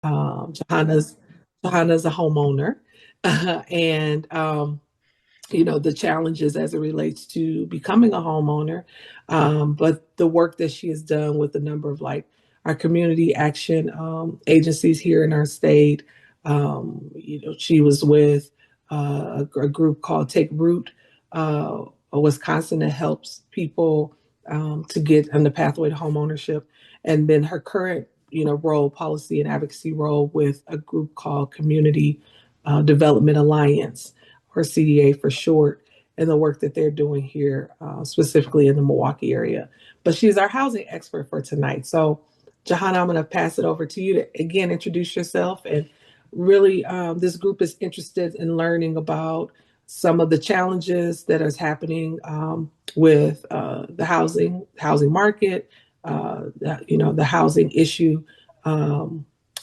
Johanna's a homeowner, and the challenges as it relates to becoming a homeowner, but the work that she has done with a number of like our community action agencies here in our state. She was with a group called Take Root, Wisconsin, that helps people to get on the pathway to homeownership. And then her current, role, policy and advocacy role with a group called Community Development Alliance, or CDA for short, and the work that they're doing here, specifically in the Milwaukee area. But she's our housing expert for tonight. So, Johanna, I'm going to pass it over to you to again introduce yourself. And really, this group is interested in learning about some of the challenges that is happening with the housing market, the housing issue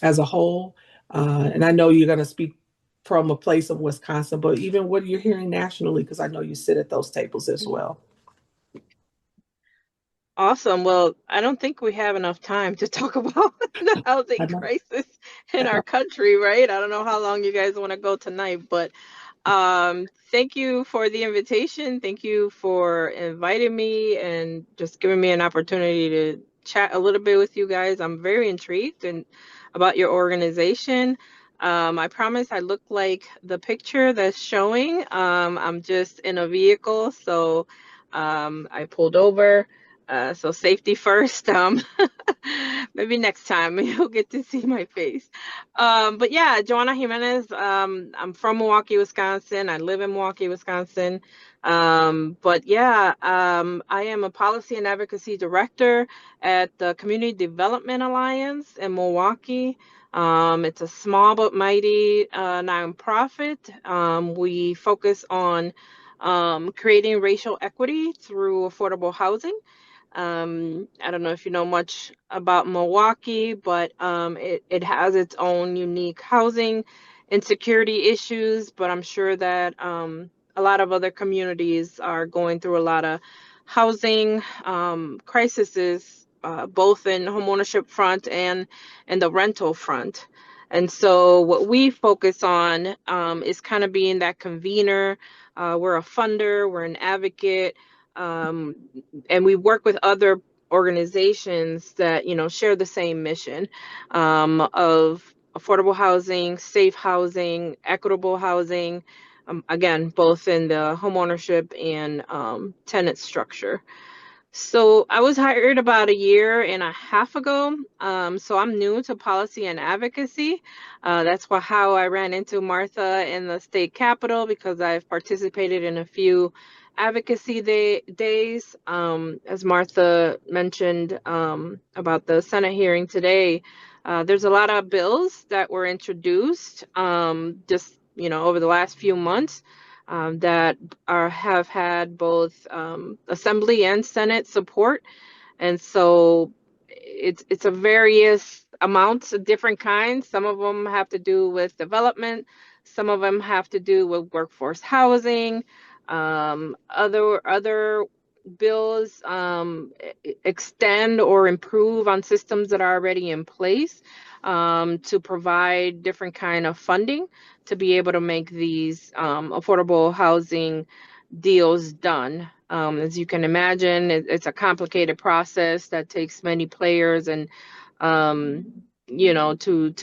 as a whole. And I know you're going to speak from a place of Wisconsin, but even what you're hearing nationally, because I know you sit at those tables as well. Awesome. Well, I don't think we have enough time to talk about the I housing know. crisis in I our know. country, right? I don't know how long you guys want to go tonight, but thank you for the invitation. Thank you for inviting me and just giving me an opportunity to chat a little bit with you guys. I'm very intrigued and about your organization. I promise I look like the picture that's showing. I'm just in a vehicle, so I pulled over. So safety first. Maybe next time you'll get to see my face. But yeah, Joanna Jimenez. I'm from Milwaukee, Wisconsin. I live in Milwaukee, Wisconsin. But yeah, I am a policy and advocacy director at the Community Development Alliance in Milwaukee. It's a small but mighty nonprofit. We focus on creating racial equity through affordable housing. I don't know if you know much about Milwaukee, but it has its own unique housing insecurity issues. But I'm sure that a lot of other communities are going through a lot of housing crises, both in homeownership front and in the rental front. And so what we focus on is kind of being that convener. We're a funder, we're an advocate. Um, and we work with other organizations that share the same mission of affordable housing, safe housing, equitable housing, again both in the homeownership and tenant structure. So I was hired about a year and a half ago. So I'm new to policy and advocacy. That's how I ran into Martha in the state capitol, because I've participated in a few advocacy days. As Martha mentioned about the Senate hearing today, there's a lot of bills that were introduced just over the last few months that have had both Assembly and Senate support, and so it's a various amounts of different kinds. Some of them have to do with development, some of them have to do with workforce housing, other bills extend or improve on systems that are already in place to provide different kind of funding to be able to make these affordable housing deals done. As you can imagine, it's a complicated process that takes many players and to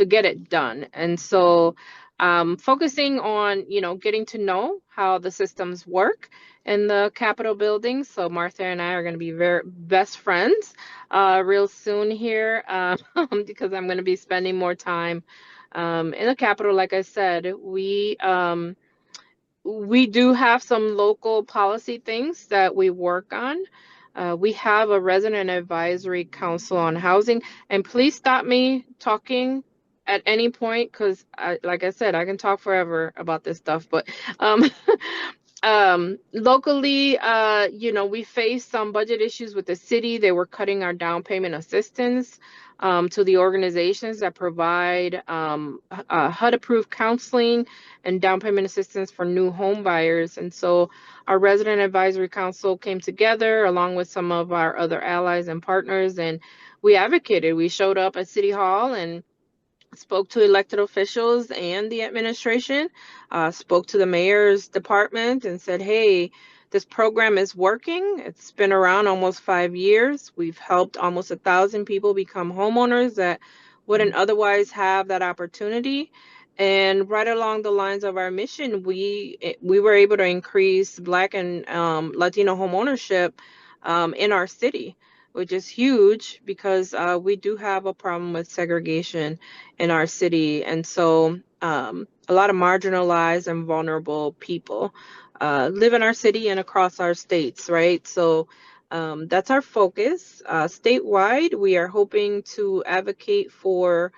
get it done. And so focusing on getting to know how the systems work in the Capitol building. So Martha and I are going to be very best friends real soon here because I'm going to be spending more time in the Capitol. Like I said, we do have some local policy things that we work on. We have a resident advisory council on housing, and please stop me talking at any point because, like I said, I can talk forever about this stuff. But um, locally, we faced some budget issues with the city. They were cutting our down payment assistance to the organizations that provide HUD-approved counseling and down payment assistance for new home buyers. And so our resident advisory council came together along with some of our other allies and partners, and we advocated. We showed up at City Hall and spoke to elected officials and the administration, spoke to the mayor's department and said, hey, this program is working. It's been around almost 5 years. We've helped almost 1,000 people become homeowners that wouldn't otherwise have that opportunity. And right along the lines of our mission, we were able to increase Black and Latino homeownership in our city, which is huge because we do have a problem with segregation in our city. And so a lot of marginalized and vulnerable people live in our city and across our states, right? So that's our focus. Statewide, we are hoping to advocate for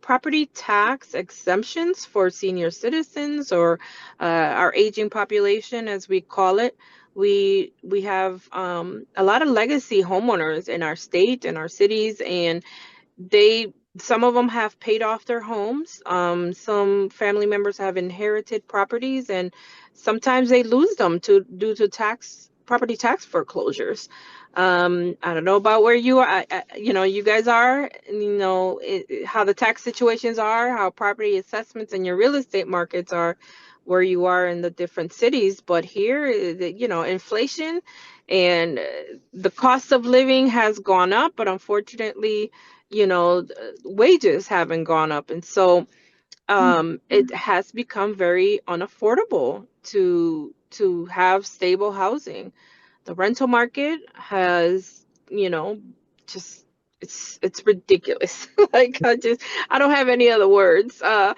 property tax exemptions for senior citizens or our aging population, as we call it. We have a lot of legacy homeowners in our state and our cities, and they some of them have paid off their homes. Some family members have inherited properties, and sometimes they lose them to due to property tax foreclosures. I don't know about where you are. You guys are. How the tax situations are, how property assessments and your real estate markets are, where you are in the different cities. But here, inflation and the cost of living has gone up, but unfortunately wages haven't gone up, and so it has become very unaffordable to have stable housing. The rental market has, just it's ridiculous. Like I don't have any other words. I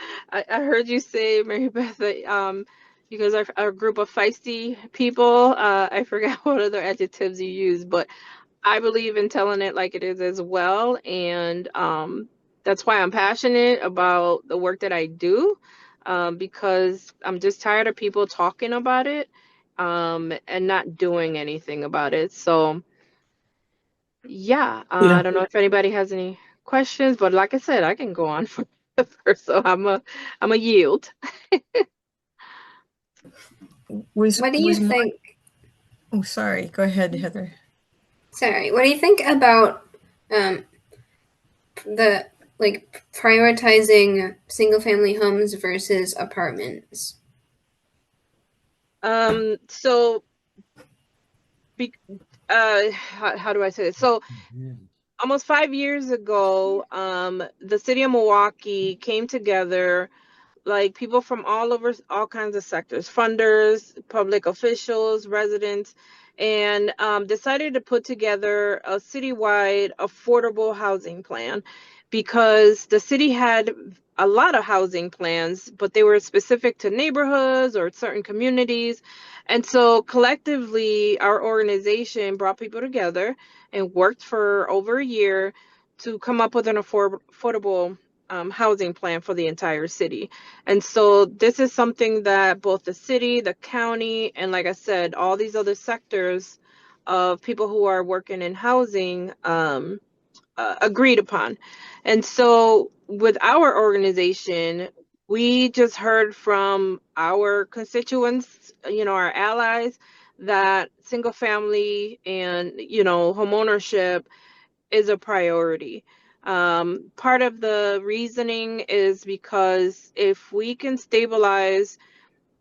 heard you say, Mary Beth, that you guys are a group of feisty people. I forgot what other adjectives you use, but I believe in telling it like it is as well. And that's why I'm passionate about the work that I do, because I'm just tired of people talking about it and not doing anything about it. So, yeah, I Yeah. don't know if anybody has any questions, but like I said, I can go on forever. So I'm a yield. What do you think? Oh, sorry. Go ahead, Heather. Sorry, what do you think about um, the like prioritizing single family homes versus apartments? So, how do I say this? So, almost 5 years ago, the city of Milwaukee came together, like people from all over, all kinds of sectors, funders, public officials, residents, and decided to put together a citywide affordable housing plan, because the city had a lot of housing plans, but they were specific to neighborhoods or certain communities. And so collectively, our organization brought people together and worked for over a year to come up with an affordable housing plan for the entire city. And so this is something that both the city, the county, and like I said, all these other sectors of people who are working in housing agreed upon. And so with our organization, we just heard from our constituents, our allies, that single family and, home ownership is a priority. Part of the reasoning is because if we can stabilize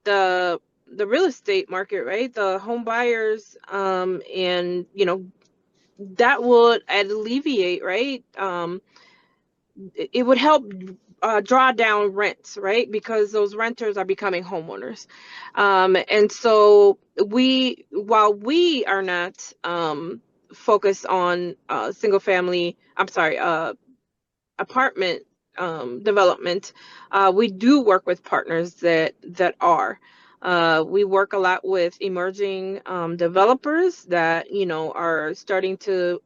the real estate market, right, the home buyers, and that would alleviate, right, it would help draw down rents, right, because those renters are becoming homeowners. And so while we are not focused on single family, I'm sorry, apartment development, we do work with partners that are. We work a lot with emerging developers that are starting to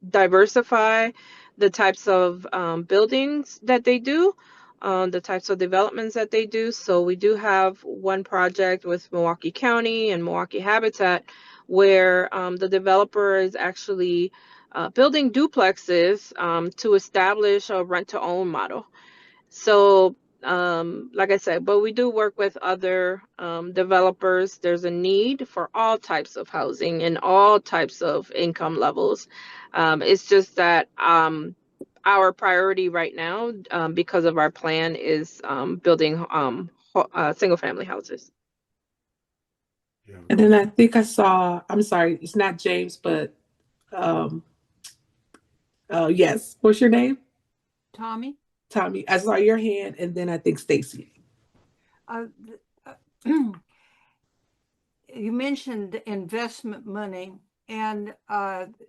diversify the types of buildings that they do, the types of developments that they do. So we do have one project with Milwaukee County and Milwaukee Habitat where the developer is actually building duplexes to establish a rent-to-own model. So, like I said, but we do work with other developers. There's a need for all types of housing and all types of income levels. It's just that our priority right now, because of our plan, is building single family houses. And then I think I saw, I'm sorry, it's not James, but um, yes. What's your name? Tommy? Tommy. I saw your hand, and then I think Stacy. Uh, you mentioned investment money, and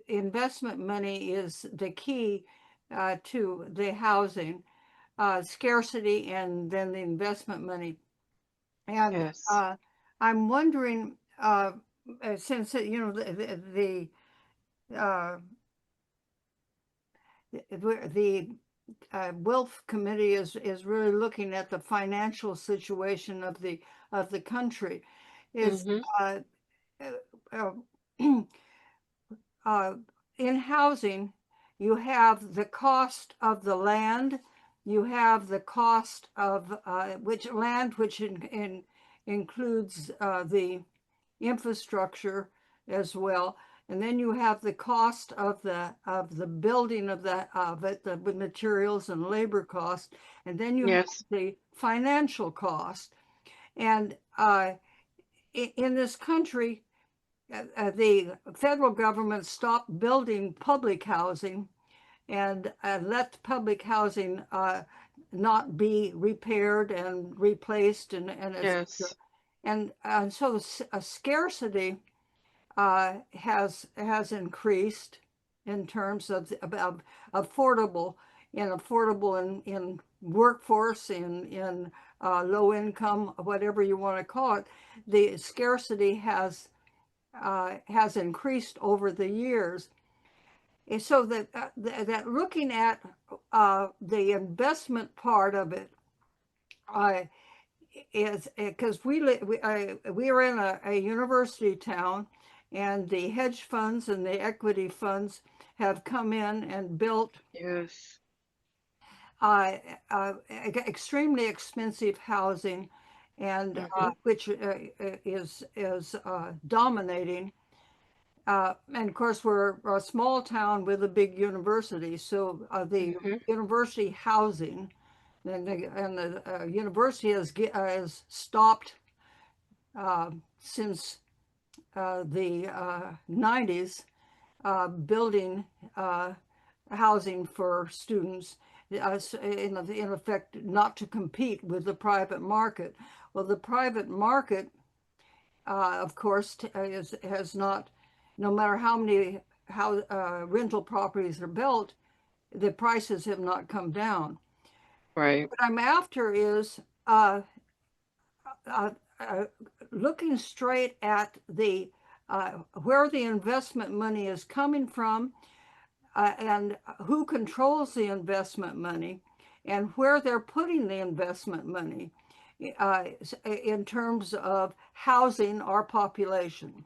investment money is the key to the housing scarcity, and then the investment money. And Yes. I'm wondering, since the WILPF committee is really looking at the financial situation of the country, is Mm-hmm. uh, in housing, you have the cost of the land, you have the cost of which includes the infrastructure as well, and then you have the cost of the building of the materials and labor cost, and then you have Yes. the financial cost. And in this country, the federal government stopped building public housing and let public housing not be repaired and replaced, Yes. and so a scarcity has increased in terms of affordable in workforce, in low income, whatever you want to call it. The scarcity has increased over the years. And so that looking at the investment part of it is because we are in a university town, and the hedge funds and the equity funds have come in and built Yes. extremely expensive housing, and Mm-hmm. which is dominating. And of course, we're a small town with a big university, so the Mm-hmm. university housing and the university has stopped since the 90s building housing for students, in effect, not to compete with the private market. Well, the private market, of course, has not, no matter how many rental properties are built, the prices have not come down. Right. What I'm after is uh, uh, looking straight at the where the investment money is coming from, and who controls the investment money, and where they're putting the investment money in terms of housing our population.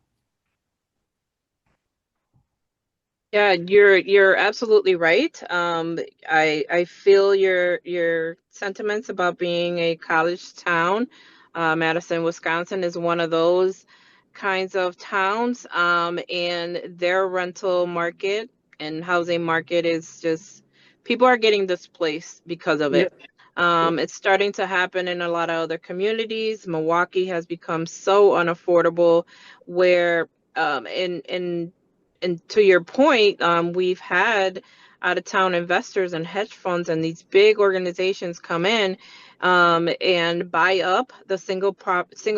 Yeah, you're absolutely right. I feel your sentiments about being a college town. Madison, Wisconsin is one of those kinds of towns, and their rental market and housing market is just, people are getting displaced because of it. Yep. Yep. It's starting to happen in a lot of other communities. Milwaukee has become so unaffordable, where and to your point, we've had out of town investors and hedge funds and these big organizations come in, and buy up the single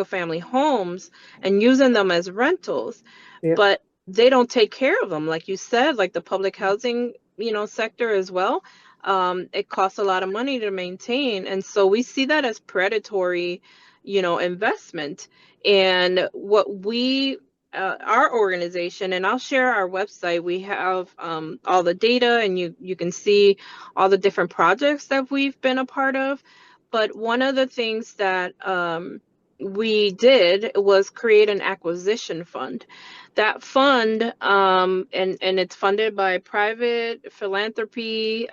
family homes and using them as rentals, Yep. but they don't take care of them, like you said, like the public housing sector as well. It costs a lot of money to maintain, and so we see that as predatory investment. And what we our organization, and I'll share our website, we have all the data, and you can see all the different projects that we've been a part of. But one of the things that we did was create an acquisition fund. That fund, and it's funded by private philanthropy.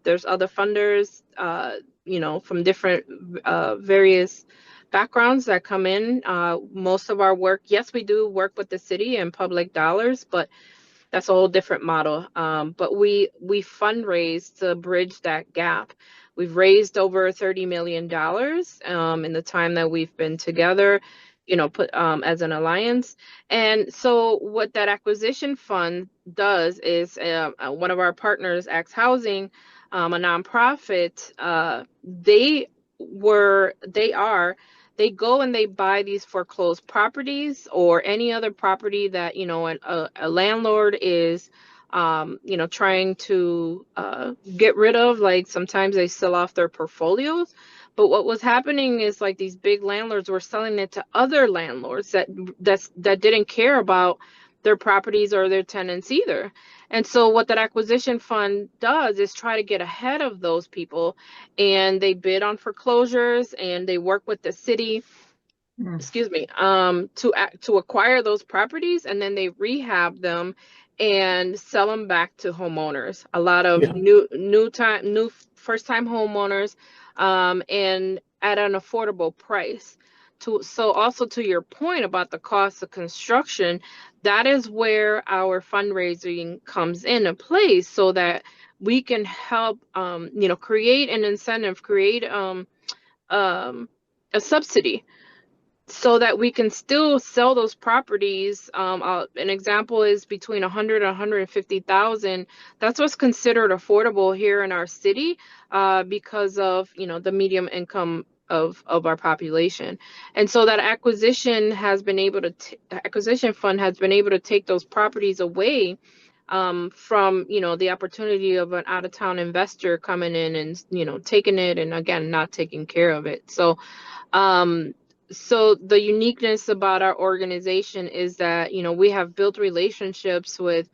There's other funders, from different various backgrounds that come in. Most of our work, yes, we do work with the city and public dollars, but that's a whole different model. But we fundraised to bridge that gap. We've raised over $30 million in the time that we've been together, put as an alliance. And so what that acquisition fund does is one of our partners, Axe Housing, a nonprofit, they go and they buy these foreclosed properties or any other property that, a landlord is, trying to get rid of. Like sometimes they sell off their portfolios. But what was happening is like these big landlords were selling it to other landlords that didn't care about their properties or their tenants either. And so what that acquisition fund does is try to get ahead of those people, and they bid on foreclosures and they work with the city, to acquire those properties, and then they rehab them and sell them back to homeowners. A lot of new first time homeowners, and at an affordable price. So also to your point about the cost of construction, that is where our fundraising comes into place, so that we can help, create an incentive, create a subsidy, so that we can still sell those properties. An example is between 100 and 150,000. That's what's considered affordable here in our city, because of the medium income of our population. And so that acquisition fund has been able to take those properties away from the opportunity of an out-of-town investor coming in and taking it, and again not taking care of it. So the uniqueness about our organization is that, we have built relationships with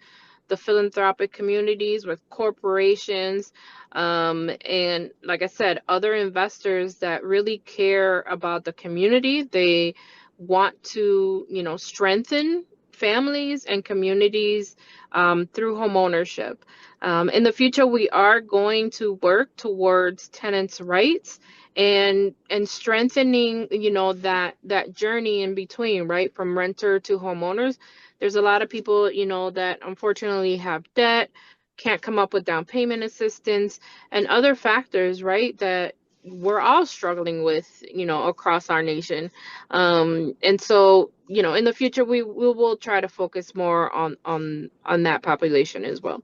the philanthropic communities, with corporations, and like I said, other investors that really care about the community. They want to, strengthen families and communities through homeownership. In the future, we are going to work towards tenants' rights and strengthening, that journey in between, right, from renter to homeowners. There's a lot of people, that unfortunately have debt, can't come up with down payment assistance, and other factors, right, that we're all struggling with, across our nation. And so, in the future, we will try to focus more on that population as well.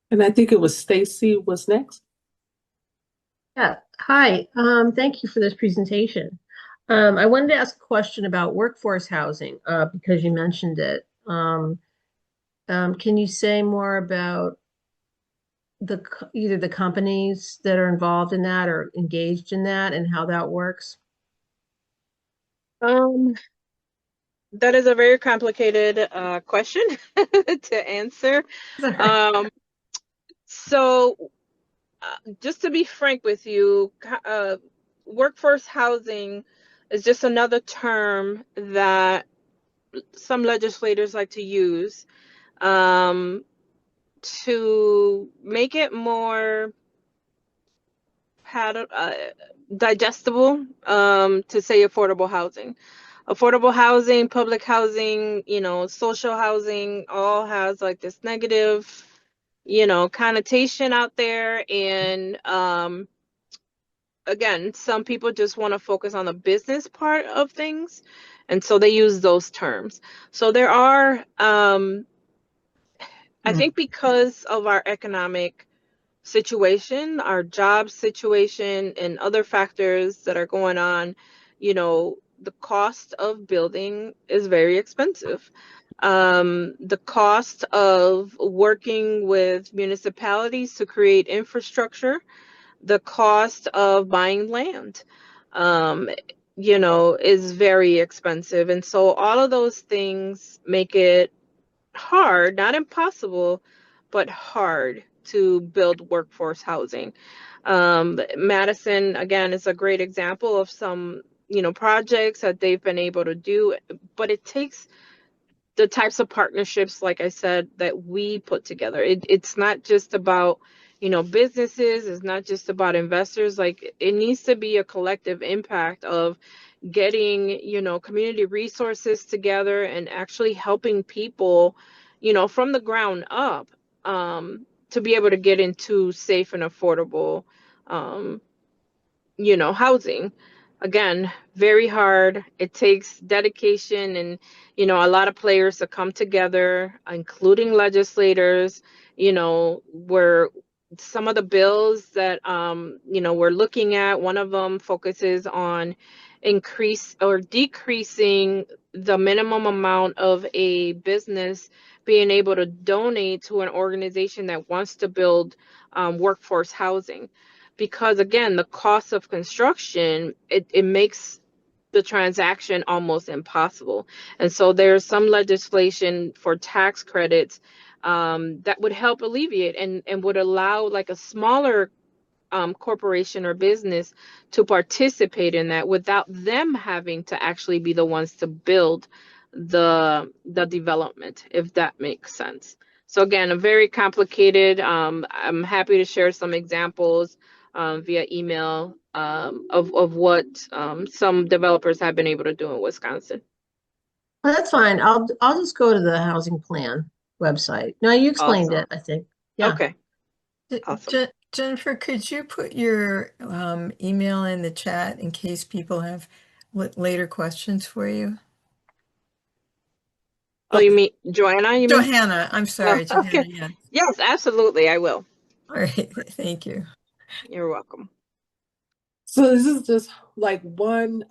And I think it was Stacy was next. Yeah. Hi. Thank you for this presentation. I wanted to ask a question about workforce housing because you mentioned it. Can you say more about either the companies that are involved in that or engaged in that and how that works? That is a very complicated question to answer. So just to be frank with you, workforce housing is just another term that some legislators like to use to make it more digestible, to say affordable housing. Affordable housing, public housing, social housing, all has like this negative, connotation out there. And again, some people just want to focus on the business part of things, and so they use those terms. So there are, I think, because of our economic situation, our job situation, and other factors that are going on, the cost of building is very expensive. The cost of working with municipalities to create infrastructure, the cost of buying land, is very expensive. And so all of those things make it hard, not impossible, but hard to build workforce housing. Madison, again, is a great example of some, projects that they've been able to do, but it takes the types of partnerships, like I said, that we put together. It's not just about, businesses. It's not just about investors. Like, it needs to be a collective impact of getting, community resources together and actually helping people, from the ground up, to be able to get into safe and affordable, um, housing. Again, very hard. It takes dedication and, a lot of players to come together, including legislators, where some of the bills that, we're looking at, one of them focuses on increase or decreasing the minimum amount of a business being able to donate to an organization that wants to build workforce housing, because again, the cost of construction, it makes the transaction almost impossible. And so there's some legislation for tax credits, that would help alleviate and would allow like a smaller corporation or business to participate in that without them having to actually be the ones to build the development, if that makes sense. So again, a very complicated. I'm happy to share some examples via email of what some developers have been able to do in Wisconsin. Well, that's fine. I'll just go to the housing plan website. No, you explained Awesome. it, I think. Yeah. Okay. Awesome. Jennifer, could you put your email in the chat in case people have later questions for you? Oh, you mean Joanna? You mean? Johanna, I'm sorry, Oh, Johanna, okay. yeah. Yes, absolutely. I will. All right, thank you. You're welcome. So this is just like one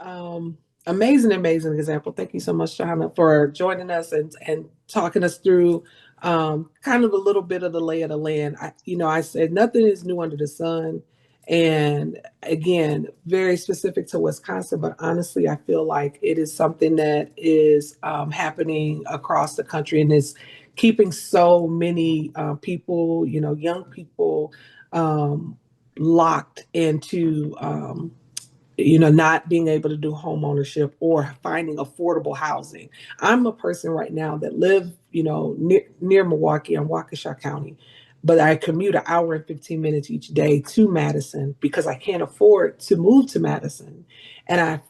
amazing example. Thank you so much, Johanna, for joining us and talking us through kind of a little bit of the lay of the land. I said nothing is new under the sun. And again, very specific to Wisconsin, but honestly, I feel like it is something that is happening across the country and is keeping so many people, young people, locked into not being able to do home ownership or finding affordable housing. I'm a person right now that live near Milwaukee in Waukesha County, but I commute an hour and 15 minutes each day to Madison because I can't afford to move to Madison. And I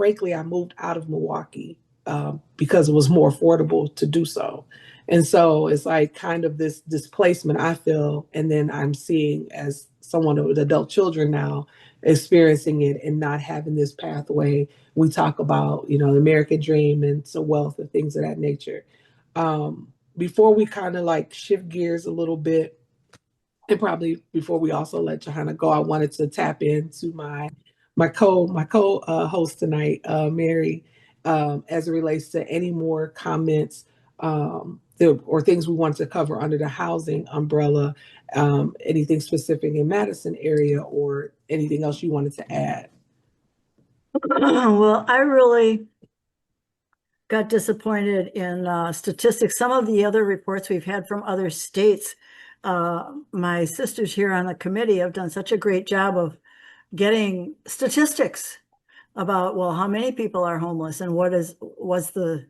moved out of Milwaukee because it was more affordable to do so. And so it's like kind of this displacement I feel. And then I'm seeing, as someone with adult children now, experiencing it and not having this pathway. We talk about, the American dream and so wealth and things of that nature. Before we kind of like shift gears a little bit, and probably before we also let Johanna go, I wanted to tap into my co host tonight, Mary, as it relates to any more comments or things we want to cover under the housing umbrella, anything specific in Madison area or anything else you wanted to add. Well, I really got disappointed in statistics. Some of the other reports we've had from other states, my sisters here on the committee have done such a great job of getting statistics about, well, how many people are homeless and what's the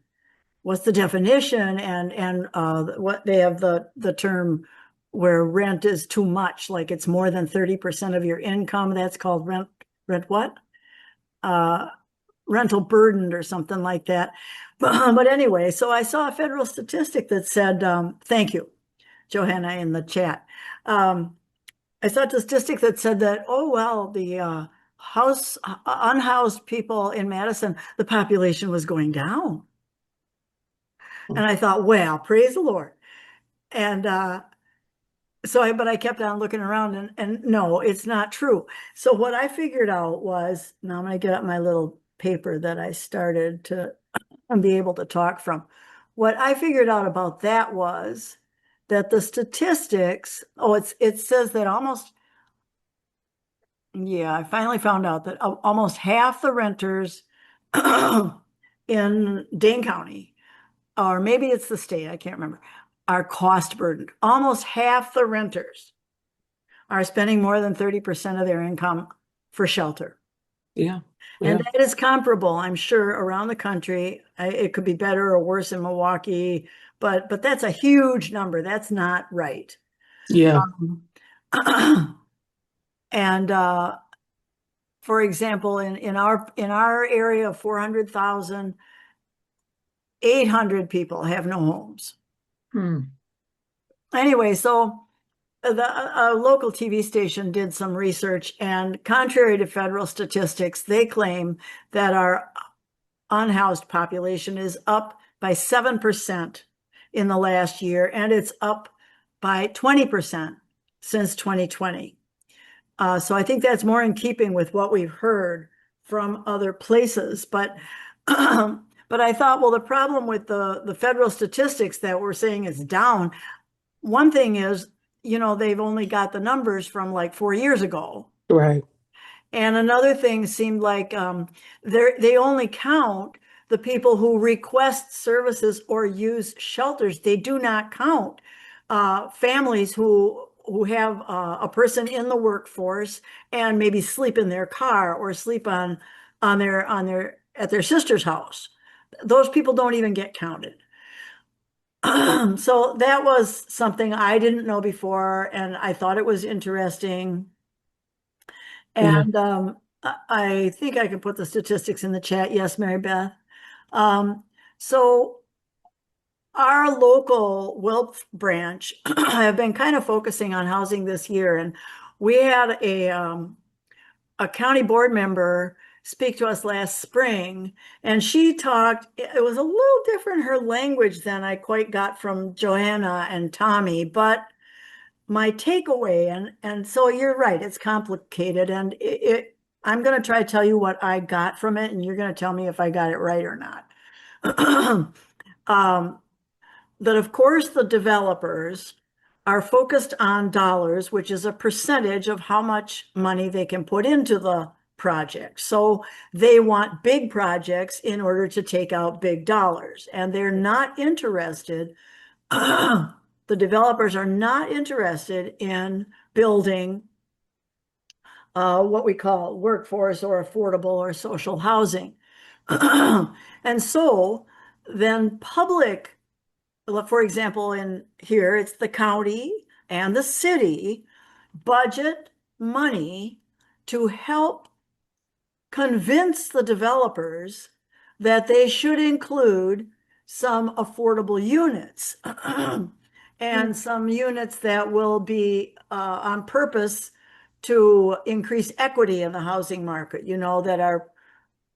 definition and what they have the term where rent is too much, like it's more than 30% of your income. That's called rent what? Rental burdened or something like that. But anyway, so I saw a federal statistic that said, thank you, Johanna, in the chat. I saw a statistic that said that, oh, well, the unhoused people in Madison, the population was going down. And I thought, well, praise the Lord. And but I kept on looking around and no, it's not true. So what I figured out was, now I'm going to get up my little paper that I started to be able to talk from. What I figured out about that was that the statistics, it says that I finally found out that almost half the renters in Dane County, or maybe it's the state, I can't remember, are cost burdened. Almost half the renters are spending more than 30% of their income for shelter. Yeah. And that is comparable, I'm sure, around the country. It could be better or worse in Milwaukee, but that's a huge number. That's not right. Yeah. And for example, in our area of 400,000, 800 people have no homes. Anyway, so a local TV station did some research, and contrary to federal statistics, they claim that our unhoused population is up by 7% in the last year, and it's up by 20% since 2020. So I think that's more in keeping with what we've heard from other places. But but I thought, well, the problem with the federal statistics that we're saying is down, one thing is, they've only got the numbers from like 4 years ago. Right. And another thing seemed like they only count the people who request services or use shelters. They do not count families who have a person in the workforce and maybe sleep in their car or sleep at their sister's house. Those people don't even get counted. So that was something I didn't know before, and I thought it was interesting. And I think I can put the statistics in the chat. Yes, Mary Beth. So our local WILPF branch have been kind of focusing on housing this year, and we had a county board member speak to us last spring, and she talked, it was a little different, her language, than I quite got from Johanna and Tommy, but my takeaway, and so you're right, it's complicated, and I'm going to try to tell you what I got from it, and you're going to tell me if I got it right or not. That of course the developers are focused on dollars, which is a percentage of how much money they can put into the project. So they want big projects in order to take out big dollars, and they're not interested the developers are not interested in building what we call workforce or affordable or social housing. And so then public, for example, in here, it's the county and the city budget money to help convince the developers that they should include some affordable units and some units that will be on purpose to increase equity in the housing market, that are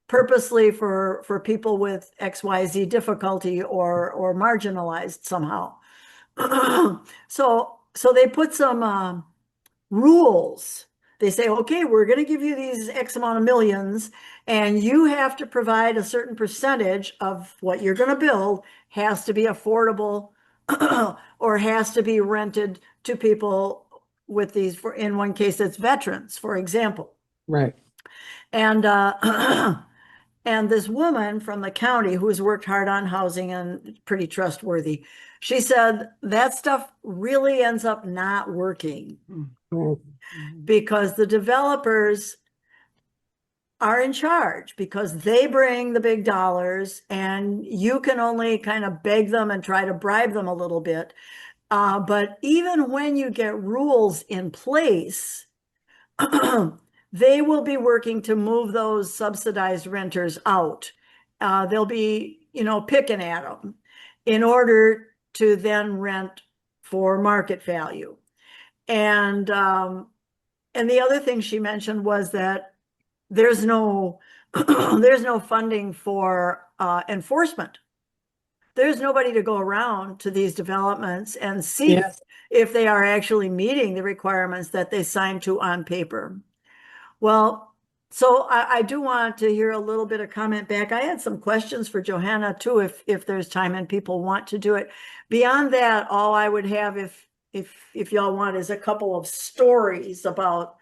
purposely for people with XYZ difficulty or marginalized somehow. So they put some rules. They say, okay, we're going to give you these X amount of millions, and you have to provide a certain percentage of what you're going to build has to be affordable or has to be rented to people with these, in one case, it's veterans, for example. Right. And and this woman from the county who's worked hard on housing and pretty trustworthy, she said that stuff really ends up not working. Because the developers are in charge, because they bring the big dollars, and you can only kind of beg them and try to bribe them a little bit. But even when you get rules in place, they will be working to move those subsidized renters out. They'll be, picking at them in order to then rent for market value. And the other thing she mentioned was that there's no funding for enforcement. There's nobody to go around to these developments and see if they are actually meeting the requirements that they signed to on paper. Well, so I do want to hear a little bit of comment back. I had some questions for Johanna too, if there's time and people want to do it. Beyond that, all I would have, if y'all want, is a couple of stories about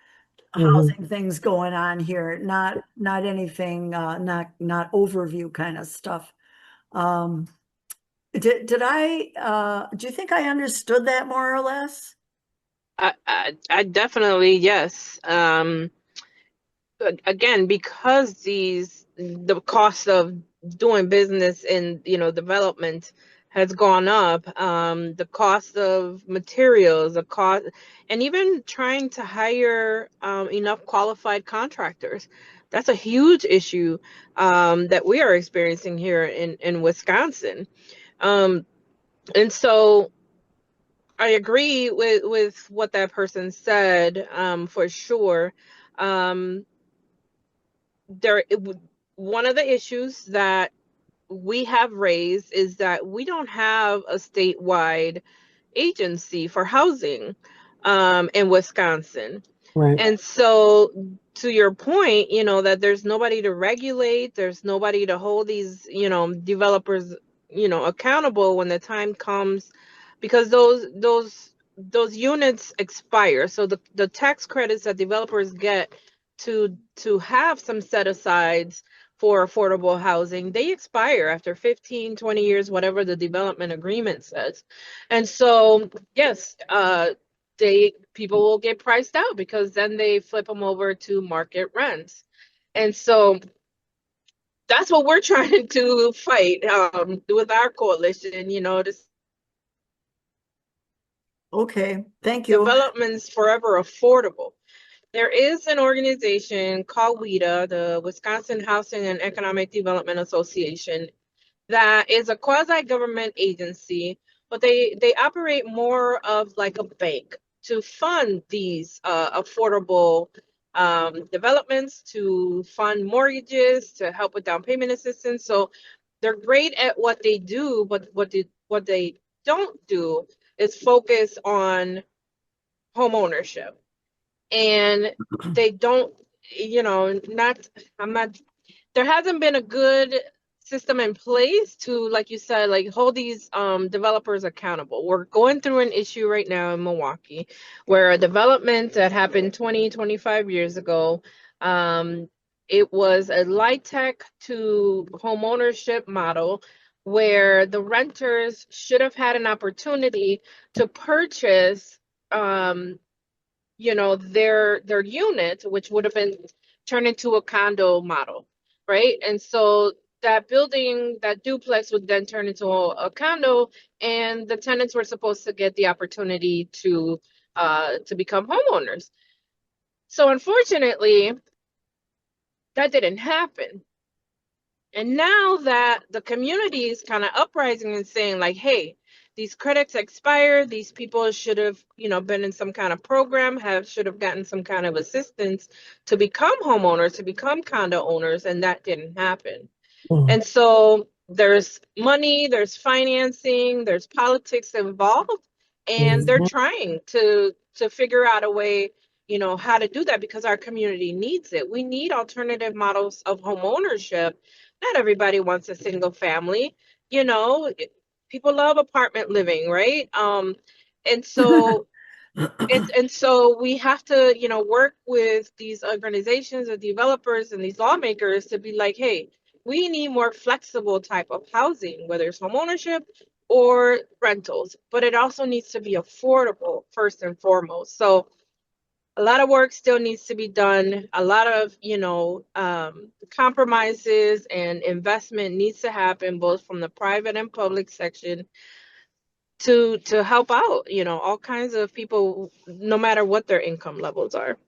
housing things going on here, not anything, not overview kind of stuff. Did I do you think I understood that more or less? I definitely, yes. Again, because the cost of doing business in development has gone up. The cost of materials, the cost, and even trying to hire enough qualified contractors. That's a huge issue that we are experiencing here in Wisconsin. And so I agree with what that person said, for sure. Um, one of the issues that we have raised is that we don't have a statewide agency for housing in Wisconsin. Right. And so, to your point, that there's nobody to regulate, there's nobody to hold these, developers, accountable when the time comes, because those units expire. So the tax credits that developers get to have some set asides for affordable housing, they expire after 15, 20 years, whatever the development agreement says. And so, yes, people will get priced out because then they flip them over to market rents. And so that's what we're trying to fight with our coalition, Okay, thank you. development's forever affordable. There is an organization called WIDA, the Wisconsin Housing and Economic Development Association, that is a quasi-government agency, but they operate more of like a bank to fund these affordable developments, to fund mortgages, to help with down payment assistance. So they're great at what they do, but what they don't do is focus on home ownership. And they don't, not, I'm not, there hasn't been a good system in place to, like you said, like hold these developers accountable. We're going through an issue right now in Milwaukee where a development that happened 20, 25 years ago, it was a light tech to home ownership model where the renters should have had an opportunity to purchase their unit, which would have been turned into a condo model, right? And so that building, that duplex would then turn into a condo, and the tenants were supposed to get the opportunity to become homeowners. So unfortunately, that didn't happen. And now that the community is kind of uprising and saying like, hey, these credits expired, these people should have, been in some kind of program, should have gotten some kind of assistance to become homeowners, to become condo owners, and that didn't happen. Mm. And so there's money, there's financing, there's politics involved, and they're trying to figure out a way, how to do that because our community needs it. We need alternative models of home ownership. Not everybody wants a single family, people love apartment living, right? And so we have to, work with these organizations and developers and these lawmakers to be like, hey, we need more flexible type of housing, whether it's homeownership or rentals, but it also needs to be affordable first and foremost. So a lot of work still needs to be done. A lot of, compromises and investment needs to happen both from the private and public section to help out, all kinds of people, no matter what their income levels are.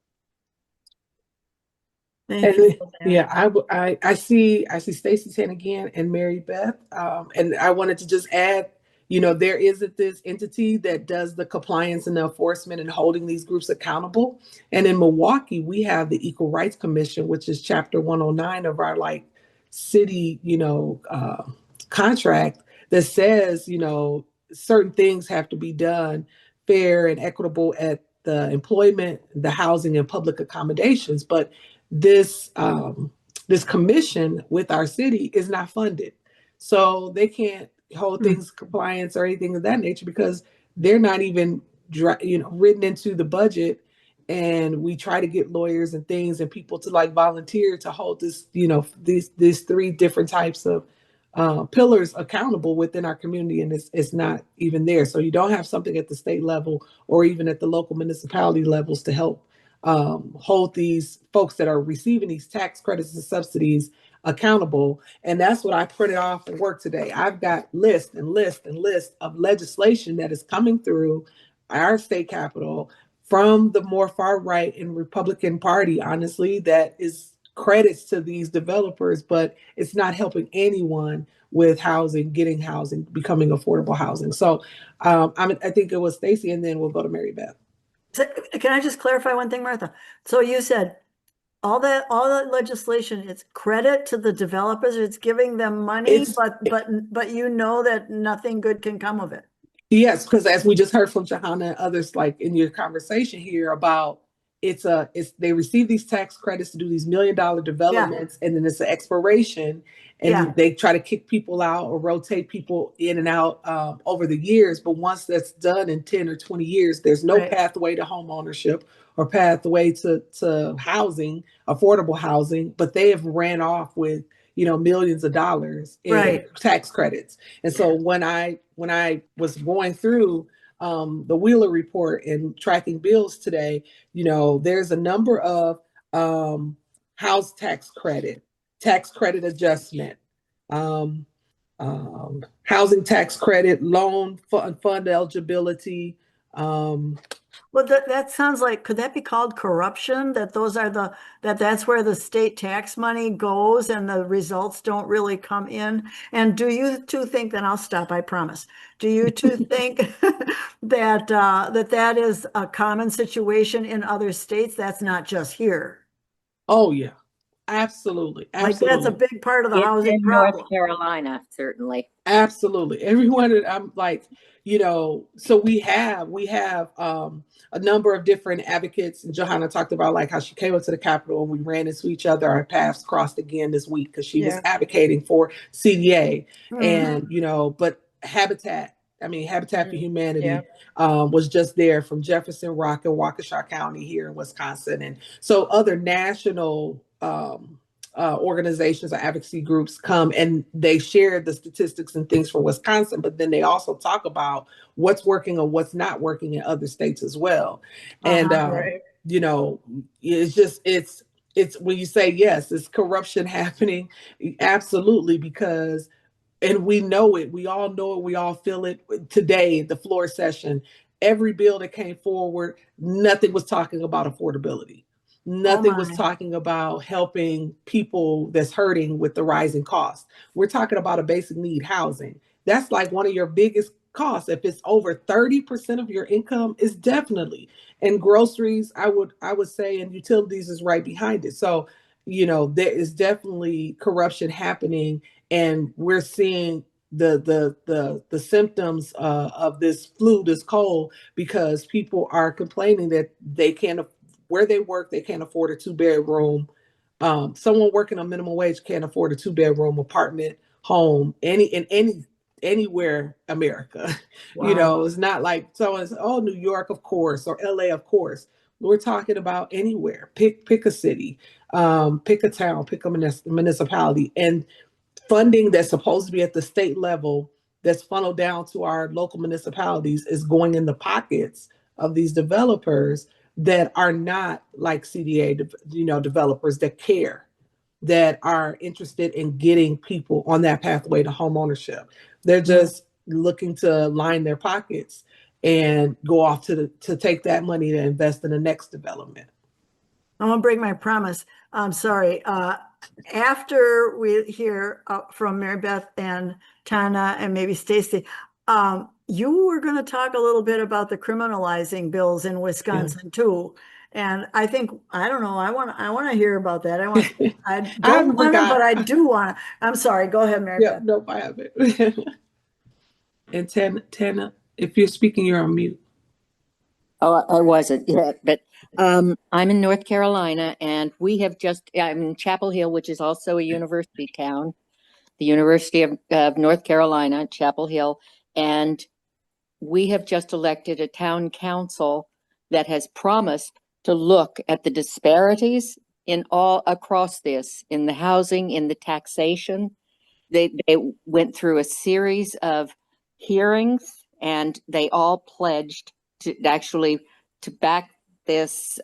Thank you for that. Yeah, I see Stacy's hand again and Mary Beth. And I wanted to just add, there isn't this entity that does the compliance and the enforcement and holding these groups accountable. And in Milwaukee, we have the Equal Rights Commission, which is chapter 109 of our city, contract that says, certain things have to be done fair and equitable at the employment, the housing, and public accommodations. But this commission with our city is not funded, so they can't hold things compliance or anything of that nature because they're not even written into the budget. And we try to get lawyers and things and people to volunteer to hold this, these three different types of pillars accountable within our community, and it's not even there. So you don't have something at the state level or even at the local municipality levels to help hold these folks that are receiving these tax credits and subsidies accountable. And that's what I printed off for work today. I've got list and list and list of legislation that is coming through our state capitol from the more far right and Republican Party, honestly, that is credits to these developers, but it's not helping anyone with housing, getting housing, becoming affordable housing. So I think it was Stacy, and then we'll go to Mary Beth. So, can I just clarify one thing, Martha? So you said all that legislation, it's credit to the developers, it's giving them money, It's but you know that nothing good can come of it. Yes, because as we just heard from Johanna and others, like in your conversation here about it's they receive these tax credits to do these $1 million developments, and then it's an expiration, and they try to kick people out or rotate people in and out over the years. But once that's done in 10 or 20 years, there's no pathway to home ownership or pathway to housing, affordable housing. But they have ran off with millions of dollars in tax credits. And so when I was going through the Wheeler report and tracking bills today, there's a number of house tax credit adjustment, housing tax credit, loan fund eligibility. Well, that sounds like, could that be called corruption? That those are that's where the state tax money goes and the results don't really come in? And do you two think, then I'll stop, I promise. Do you two think that that is a common situation in other states? That's not just here. Oh yeah, absolutely. Like that's a big part of the It's housing in problem. North Carolina, certainly. Absolutely. Everyone, I'm like, so we have a number of different advocates. And Johanna talked about like how she came up to the Capitol and we ran into each other. Our paths crossed again this week because she was advocating for CDA. And, but Habitat for Humanity was just there from Jefferson, Rock, and Waukesha County here in Wisconsin. And so other national organizations or advocacy groups come and they share the statistics and things for Wisconsin, but then they also talk about what's working or what's not working in other states as well. And it's when you say yes, it's corruption happening, absolutely, because we know it, we all know it, we all feel it today, the floor session, every bill that came forward, nothing was talking about affordability. Nothing was talking about helping people that's hurting with the rising costs. We're talking about a basic need, housing. That's like one of your biggest costs. If it's over 30% of your income, is definitely. And groceries, I would say, and utilities is right behind it. So, there is definitely corruption happening, and we're seeing the symptoms of this flu, this cold, because people are complaining that they can't, where they work, they can't afford a 2-bedroom. Someone working on minimum wage can't afford a 2-bedroom apartment home anywhere America. Wow. It's not like someone's, oh, New York, of course, or LA, of course. We're talking about anywhere. Pick a city, pick a town, pick a municipality, and funding that's supposed to be at the state level that's funneled down to our local municipalities is going in the pockets of these developers that are not like CDA, developers that care, that are interested in getting people on that pathway to home ownership. They're just looking to line their pockets and go off to take that money to invest in the next development. I'm gonna break my promise. I'm sorry. After we hear from Mary Beth and Tana and maybe Stacy, you were going to talk a little bit about the criminalizing bills in Wisconsin too. And I think, I don't know, I want to hear about that. I don't want to, but I do want to. I'm sorry. Go ahead, Mary Beth. No, I have it. And Tana, if you're speaking, you're on mute. Oh, I wasn't yet, but I'm in North Carolina, and I'm in Chapel Hill, which is also a university town, the University of North Carolina, Chapel Hill, and we have just elected a town council that has promised to look at the disparities in all across this, in the housing, in the taxation. They went through a series of hearings, and they all pledged to back this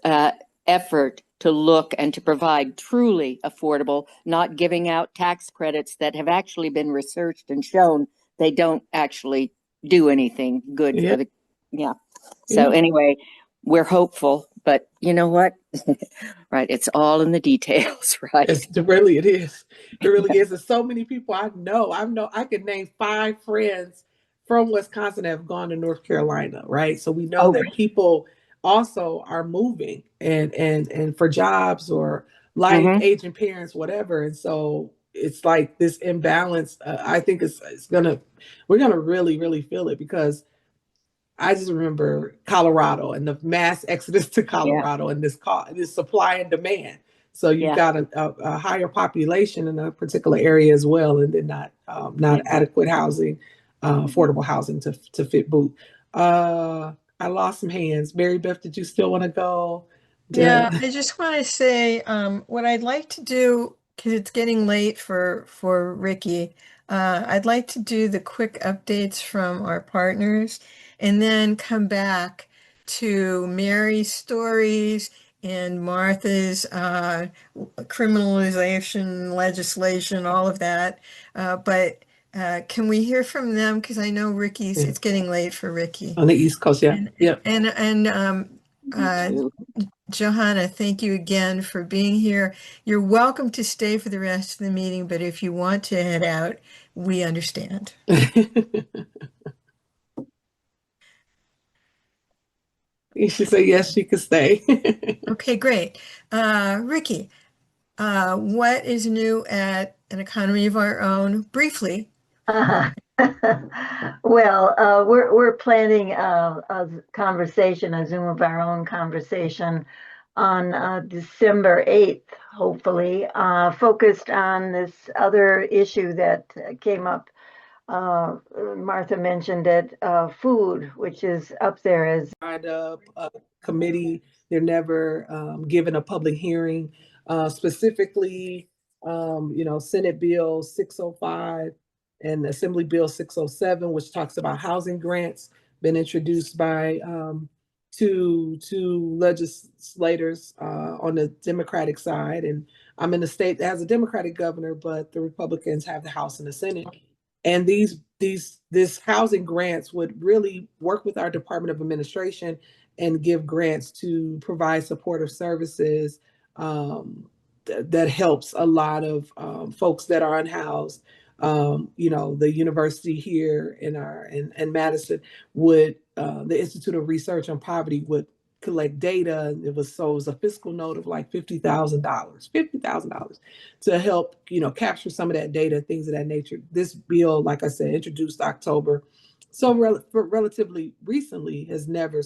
effort to look and to provide truly affordable, not giving out tax credits that have actually been researched and shown they don't actually do anything good for the, So anyway, we're hopeful, but you know what? Right. It's all in the details, right? It really it is. It really is. There's so many people I know. I could name 5 friends from Wisconsin that have gone to North Carolina, right? So we know that people also are moving and for jobs or life, aging parents, whatever. And so it's like this imbalance. I think we're gonna really, really feel it because I just remember Colorado and the mass exodus to Colorado and this supply and demand. So you've got a higher population in a particular area as well, and then not adequate housing, affordable housing to fit boot. I lost some hands. Mary Beth, did you still want to go? Yeah, I just want to say what I'd like to do, because it's getting late for Ricky, I'd like to do the quick updates from our partners and then come back to Mary's stories and Martha's criminalization legislation, all of that. But can we hear from them? Because I know it's getting late for Ricky. On the East Coast, And Johanna, thank you again for being here. You're welcome to stay for the rest of the meeting, but if you want to head out, we understand. You should say yes, she could stay. Okay, great. Ricky, what is new at An Economy of Our Own? Briefly. Well, we're planning a conversation, a Zoom of our own conversation on December 8th, hopefully, focused on this other issue that came up. Martha mentioned it, food, which is up there as Kind of a committee. They're never given a public hearing. Specifically, Senate Bill 605 and Assembly Bill 607, which talks about housing grants, been introduced by two legislators on the Democratic side. And I'm in a state that has a Democratic governor, but the Republicans have the House and the Senate. And this housing grants would really work with our Department of Administration and give grants to provide supportive services that helps a lot of folks that are unhoused. The university here in Madison would the Institute of Research on Poverty would collect data. It was a fiscal note of like $50,000 to help capture some of that data, things of that nature. This bill, like I said, introduced October, so relatively recently, has never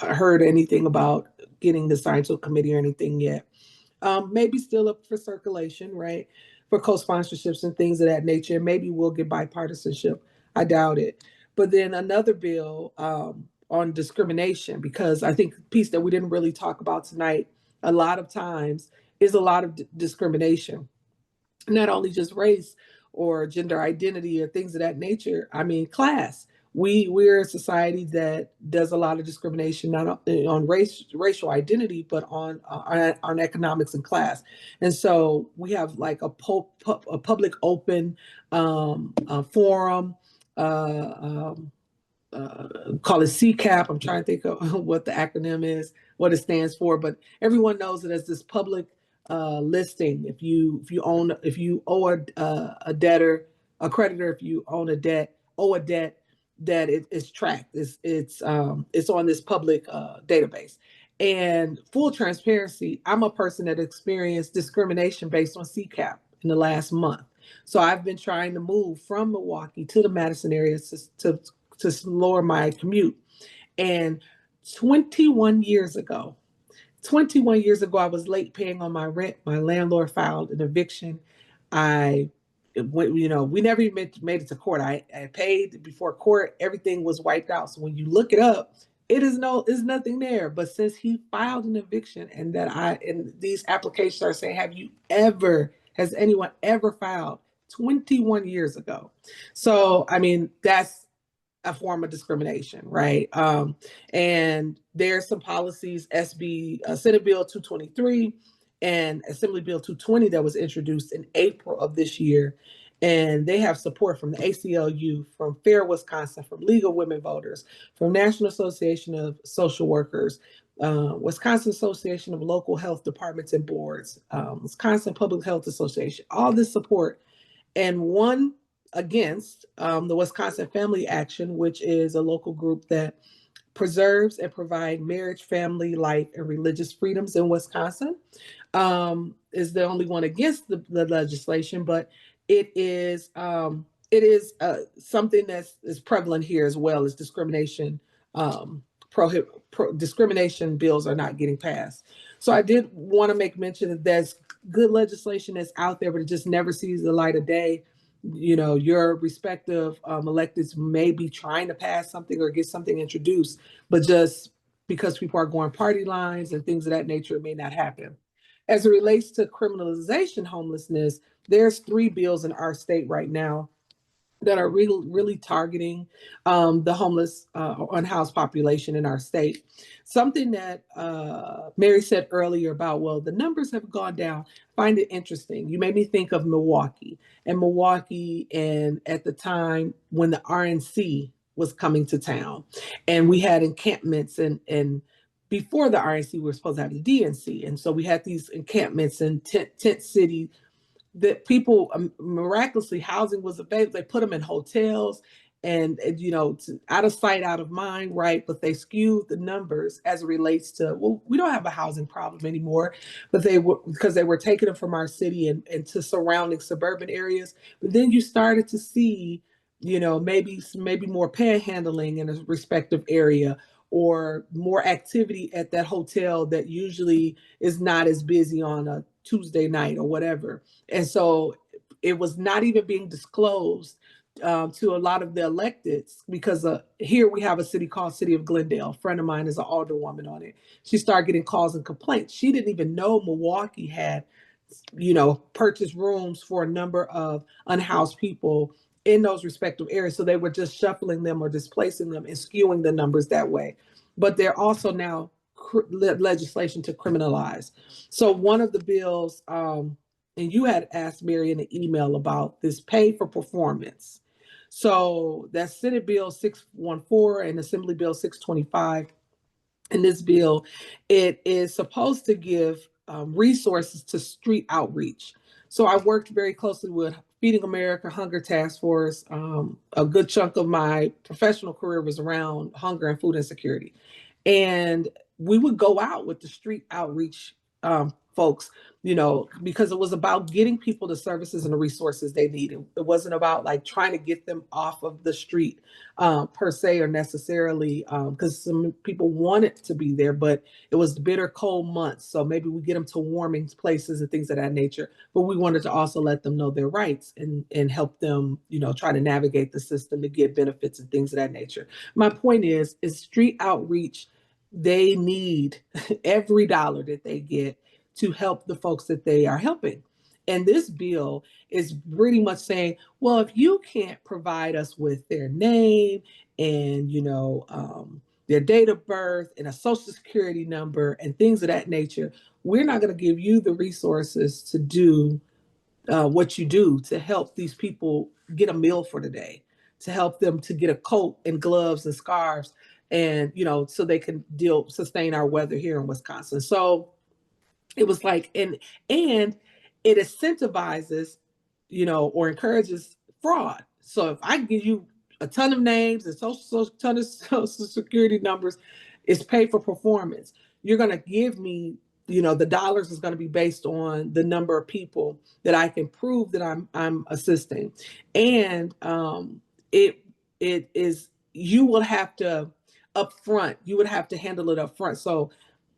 heard anything about getting assigned to a committee or anything yet. Maybe still up for circulation, right? For co-sponsorships and things of that nature. Maybe we'll get bipartisanship. I doubt it. But then another bill on discrimination, because I think the piece that we didn't really talk about tonight, a lot of times, is a lot of discrimination, not only just race or gender identity or things of that nature. I mean, class. We're a society that does a lot of discrimination, not on racial identity, but on economics and class. And so we have like a public open forum. Call it CCAP. I'm trying to think of what the acronym is, what it stands for, but everyone knows it as this public listing. If you owe a debtor, a creditor, if you owe a debt, that it's tracked. It's on this public database. And full transparency, I'm a person that experienced discrimination based on CCAP in the last month. So I've been trying to move from Milwaukee to the Madison area to lower my commute. And 21 years ago, I was late paying on my rent. My landlord filed an eviction. We never even made it to court. I paid before court. Everything was wiped out. So when you look it up, it's nothing there. But since he filed an eviction, and these applications are saying, has anyone ever filed 21 years ago? So I mean, that's a form of discrimination, right? And there's some policies, Senate Bill 223 and Assembly Bill 220 that was introduced in April of this year. And they have support from the ACLU, from Fair Wisconsin, from League of Women Voters, from National Association of Social Workers, Wisconsin Association of Local Health Departments and Boards, Wisconsin Public Health Association, all this support. And one against the Wisconsin Family Action, which is a local group that preserves and provide marriage, family, life, and religious freedoms in Wisconsin, is the only one against the legislation, but it is something that is prevalent here as well as discrimination. Discrimination bills are not getting passed. So I did want to make mention that there's good legislation that's out there, but it just never sees the light of day. Your respective electeds may be trying to pass something or get something introduced, but just because people are going party lines and things of that nature, it may not happen. As it relates to criminalization homelessness, there's 3 bills in our state right now that are really targeting the homeless, unhoused population in our state. Something that Mary said earlier about, well, the numbers have gone down. Find it interesting. You made me think of Milwaukee, and at the time when the RNC was coming to town, and we had encampments and before the RNC, we were supposed to have the DNC. And so we had these encampments in tent city that people, miraculously, housing was available. They put them in hotels and out of sight, out of mind, right? But they skewed the numbers as it relates to, well, we don't have a housing problem anymore, but because they were taking them from our city and to surrounding suburban areas. But then you started to see, maybe more panhandling in a respective area, or more activity at that hotel that usually is not as busy on a Tuesday night or whatever. And so it was not even being disclosed to a lot of the electeds, because here we have a city called City of Glendale. A friend of mine is an alderwoman on it. She started getting calls and complaints. She didn't even know Milwaukee had, purchased rooms for a number of unhoused people in those respective areas. So they were just shuffling them or displacing them and skewing the numbers that way. But they're also now legislation to criminalize. So one of the bills, and you had asked Mary in an email about this pay for performance. So that's Senate Bill 614 and Assembly Bill 625. In this bill, it is supposed to give resources to street outreach. So I worked very closely with Feeding America Hunger Task Force. A good chunk of my professional career was around hunger and food insecurity. And we would go out with the street outreach folks, because it was about getting people the services and the resources they needed. It wasn't about like trying to get them off of the street per se, or necessarily, because some people wanted to be there, but it was bitter cold months. So maybe we get them to warming places and things of that nature. But we wanted to also let them know their rights and help them, try to navigate the system to get benefits and things of that nature. My point is street outreach, they need every dollar that they get to help the folks that they are helping. And this bill is pretty much saying, well, if you can't provide us with their name and, their date of birth and a social security number and things of that nature, we're not going to give you the resources to do what you do to help these people get a meal for the day, to help them to get a coat and gloves and scarves, and so they can sustain our weather here in Wisconsin. So it was like, and it incentivizes, or encourages fraud. So if I give you a ton of names and ton of social security numbers, it's paid for performance. You're going to give me, the dollars is going to be based on the number of people that I can prove that I'm assisting. And it is, you will have to upfront, you would have to handle it up front. So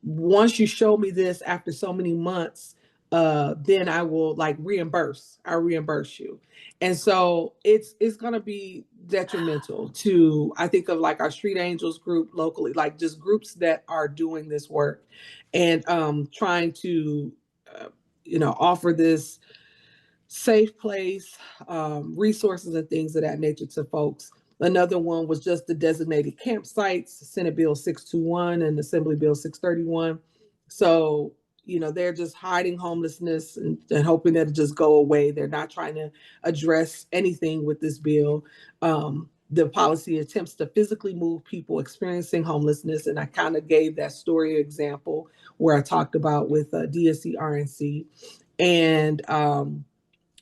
once you show me this after so many months, then I will I'll reimburse you. And so it's going to be detrimental to, I think of like our Street Angels group locally, like just groups that are doing this work and trying to, offer this safe place, resources and things of that nature to folks. Another one was just the designated campsites, Senate Bill 621 and Assembly Bill 631. So, they're just hiding homelessness and hoping that it just go away. They're not trying to address anything with this bill. The policy attempts to physically move people experiencing homelessness. And I kind of gave that story example where I talked about with DSC RNC. And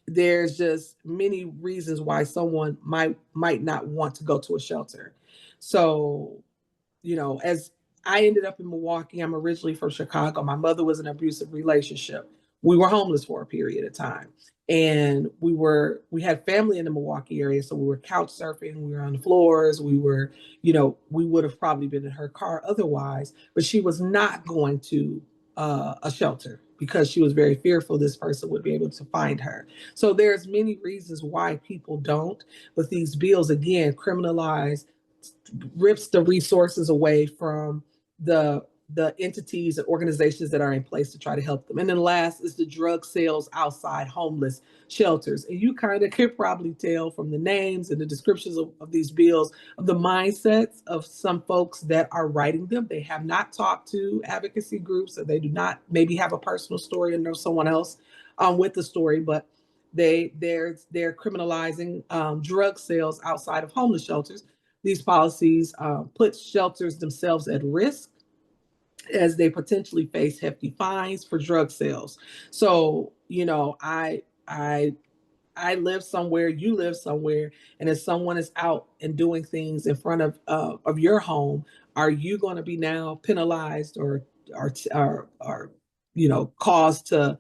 there's just many reasons why someone might not want to go to a shelter. So, as I ended up in Milwaukee, I'm originally from Chicago. My mother was in an abusive relationship. We were homeless for a period of time. And we had family in the Milwaukee area. So we were couch surfing, we were on the floors, we would have probably been in her car otherwise, but she was not going to a shelter because she was very fearful this person would be able to find her. So there's many reasons why people don't, but these bills again criminalize, rips the resources away from the entities and organizations that are in place to try to help them. And then last is the drug sales outside homeless shelters. And you kind of could probably tell from the names and the descriptions of these bills of the mindsets of some folks that are writing them. They have not talked to advocacy groups, or they do not maybe have a personal story and know someone else with the story, but they're criminalizing drug sales outside of homeless shelters. These policies put shelters themselves at risk as they potentially face hefty fines for drug sales. So, I live somewhere, you live somewhere, and if someone is out and doing things in front of your home, are you going to be now penalized or caused to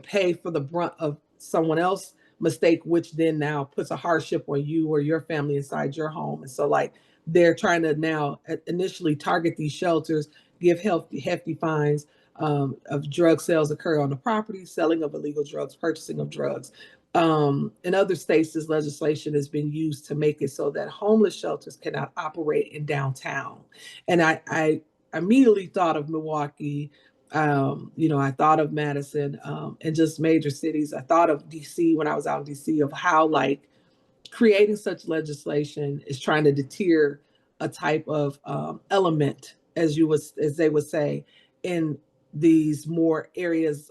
pay for the brunt of someone else mistake, which then now puts a hardship on you or your family inside your home? And so, like, they're trying to now initially target these shelters, give hefty fines of drug sales occur on the property, selling of illegal drugs, purchasing of drugs. In other states, this legislation has been used to make it so that homeless shelters cannot operate in downtown. And I immediately thought of Milwaukee. I thought of Madison and just major cities. I thought of DC when I was out in DC, of how, like, creating such legislation is trying to deter a type of element, as they would say, in these more areas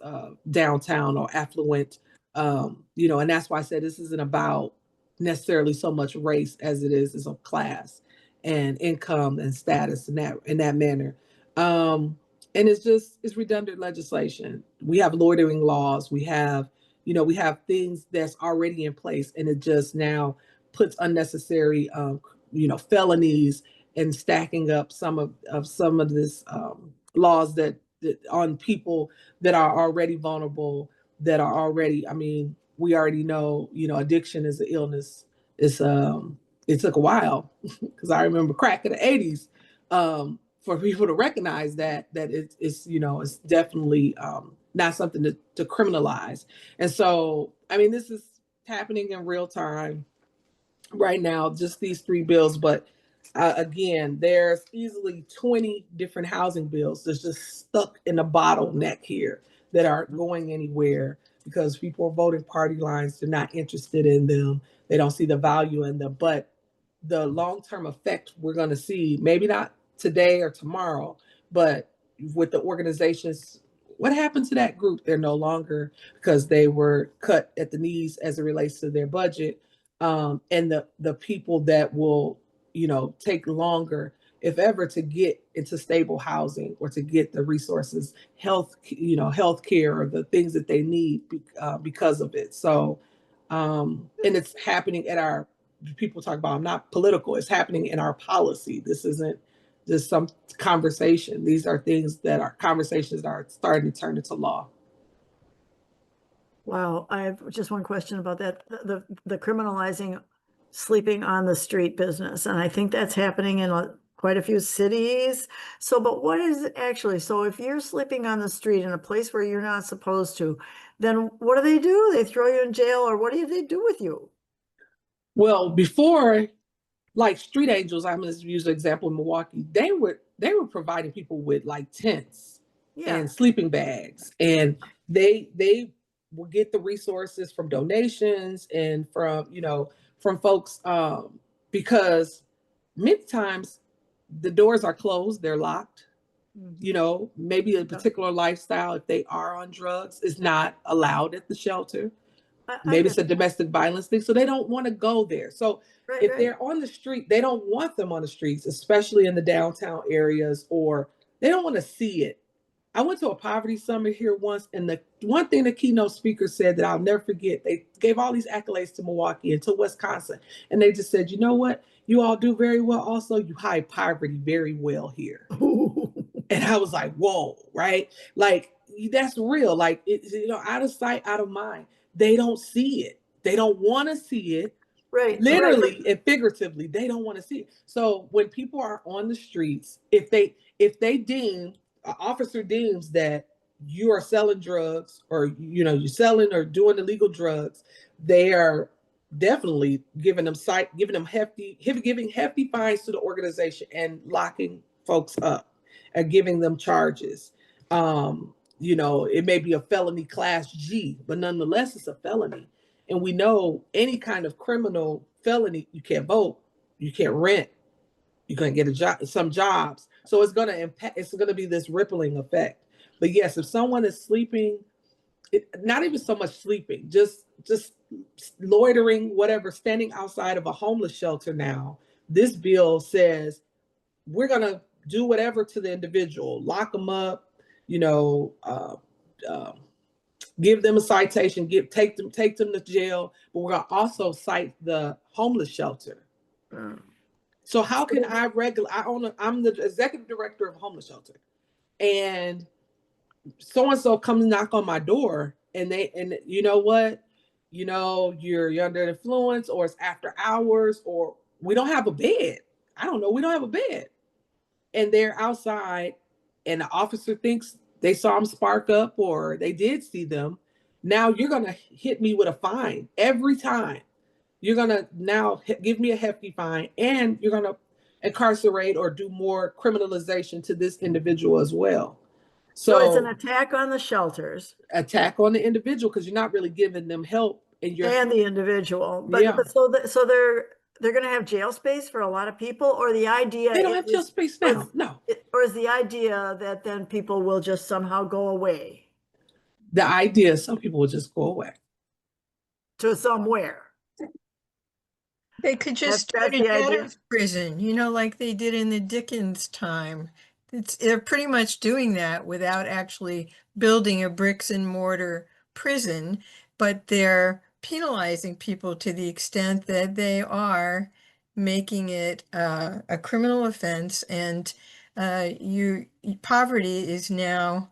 downtown or affluent. And that's why I said this isn't about necessarily so much race as it is of class and income and status in that manner. And it's redundant legislation. We have loitering laws. We have things that's already in place, and it just now puts unnecessary, felonies and stacking up some of this laws that on people that are already vulnerable, that are already. I mean, we already know, addiction is an illness. It took a while because I remember crack in the '80s. For people to recognize that it's definitely not something to criminalize. And so, I mean, this is happening in real time right now, just these three bills. But again, there's easily 20 different housing bills that's just stuck in a bottleneck here that aren't going anywhere because people are voting party lines. They're not interested in them. They don't see the value in them. But the long-term effect we're going to see, maybe not today or tomorrow, but with the organizations, what happened to that group? They're no longer, because they were cut at the knees as it relates to their budget. And the people that will, take longer, if ever, to get into stable housing or to get the resources, health care, or the things that they need because of it. So, and it's happening at our, people talk about, I'm not political, it's happening in our policy. This isn't just some conversation. These are things that are conversations that are starting to turn into law. Wow, I have just one question about that, the criminalizing sleeping on the street business, and I think that's happening in quite a few cities. So, but what is it actually? So if you're sleeping on the street in a place where you're not supposed to, then what do? They throw you in jail, or what do they do with you? Well, before, like street angels, I'm going to use an example in Milwaukee. They were providing people with like tents Yeah, and sleeping bags, and they will get the resources from donations and from folks because many times the doors are closed, they're locked. You know, maybe a particular lifestyle, if they are on drugs, is not allowed at the shelter. Maybe it's a domestic violence thing, so they don't want to go there. So if they're on the street, they don't want them on the streets, especially in the downtown areas, or they don't want to see it. I went to a poverty summit here once, and the one thing the keynote speaker said that I'll never forget, they gave all these accolades to Milwaukee and to Wisconsin, and they just said, you know what? You all do very well. Also, you hide poverty very well here. And I was like, whoa, right? Like, that's real. Like, you know, out of sight, out of mind. They don't see it. They don't want to see it. Literally and figuratively, they don't want to see it. So when people are on the streets, if they deem, an officer deems that you are selling drugs, or you know, you're selling or doing illegal drugs, they are definitely giving them hefty fines to the organization and locking folks up and giving them charges. You know, it may be a felony class G, but nonetheless, it's a felony. And we know any kind of criminal felony, you can't vote, you can't rent, you're going to get a job, some jobs. So it's going to impact, it's going to be this rippling effect. But yes, if someone is sleeping, not even so much sleeping, just loitering, whatever, standing outside of a homeless shelter now, this bill says we're going to do whatever to the individual, lock them up, you know, give them a citation, take them to jail, but we're going to also cite the homeless shelter. So how can I'm the executive director of a homeless shelter, and so-and-so comes knock on my door, and you know what, you know, you're under influence, or it's after hours, or we don't have a bed. I don't know. We don't have a bed. And they're outside, and the officer thinks they saw them spark up, or they did see them. Now you're going to hit me with a fine every time. You're going to now give me a hefty fine, and you're going to incarcerate or do more criminalization to this individual as well. So it's an attack on the shelters. Attack on the individual, because you're not really giving them help. And the individual. But so they're going to have jail space for a lot of people, or the idea they don't have jail space now. No. Or is the idea that then people will just somehow go away? The idea is some people will just go away. To somewhere. They could just start a debtor's prison, you know, like they did in the Dickens time. They're pretty much doing that without actually building a bricks and mortar prison, but they're penalizing people to the extent that they are making it a criminal offense, and poverty is now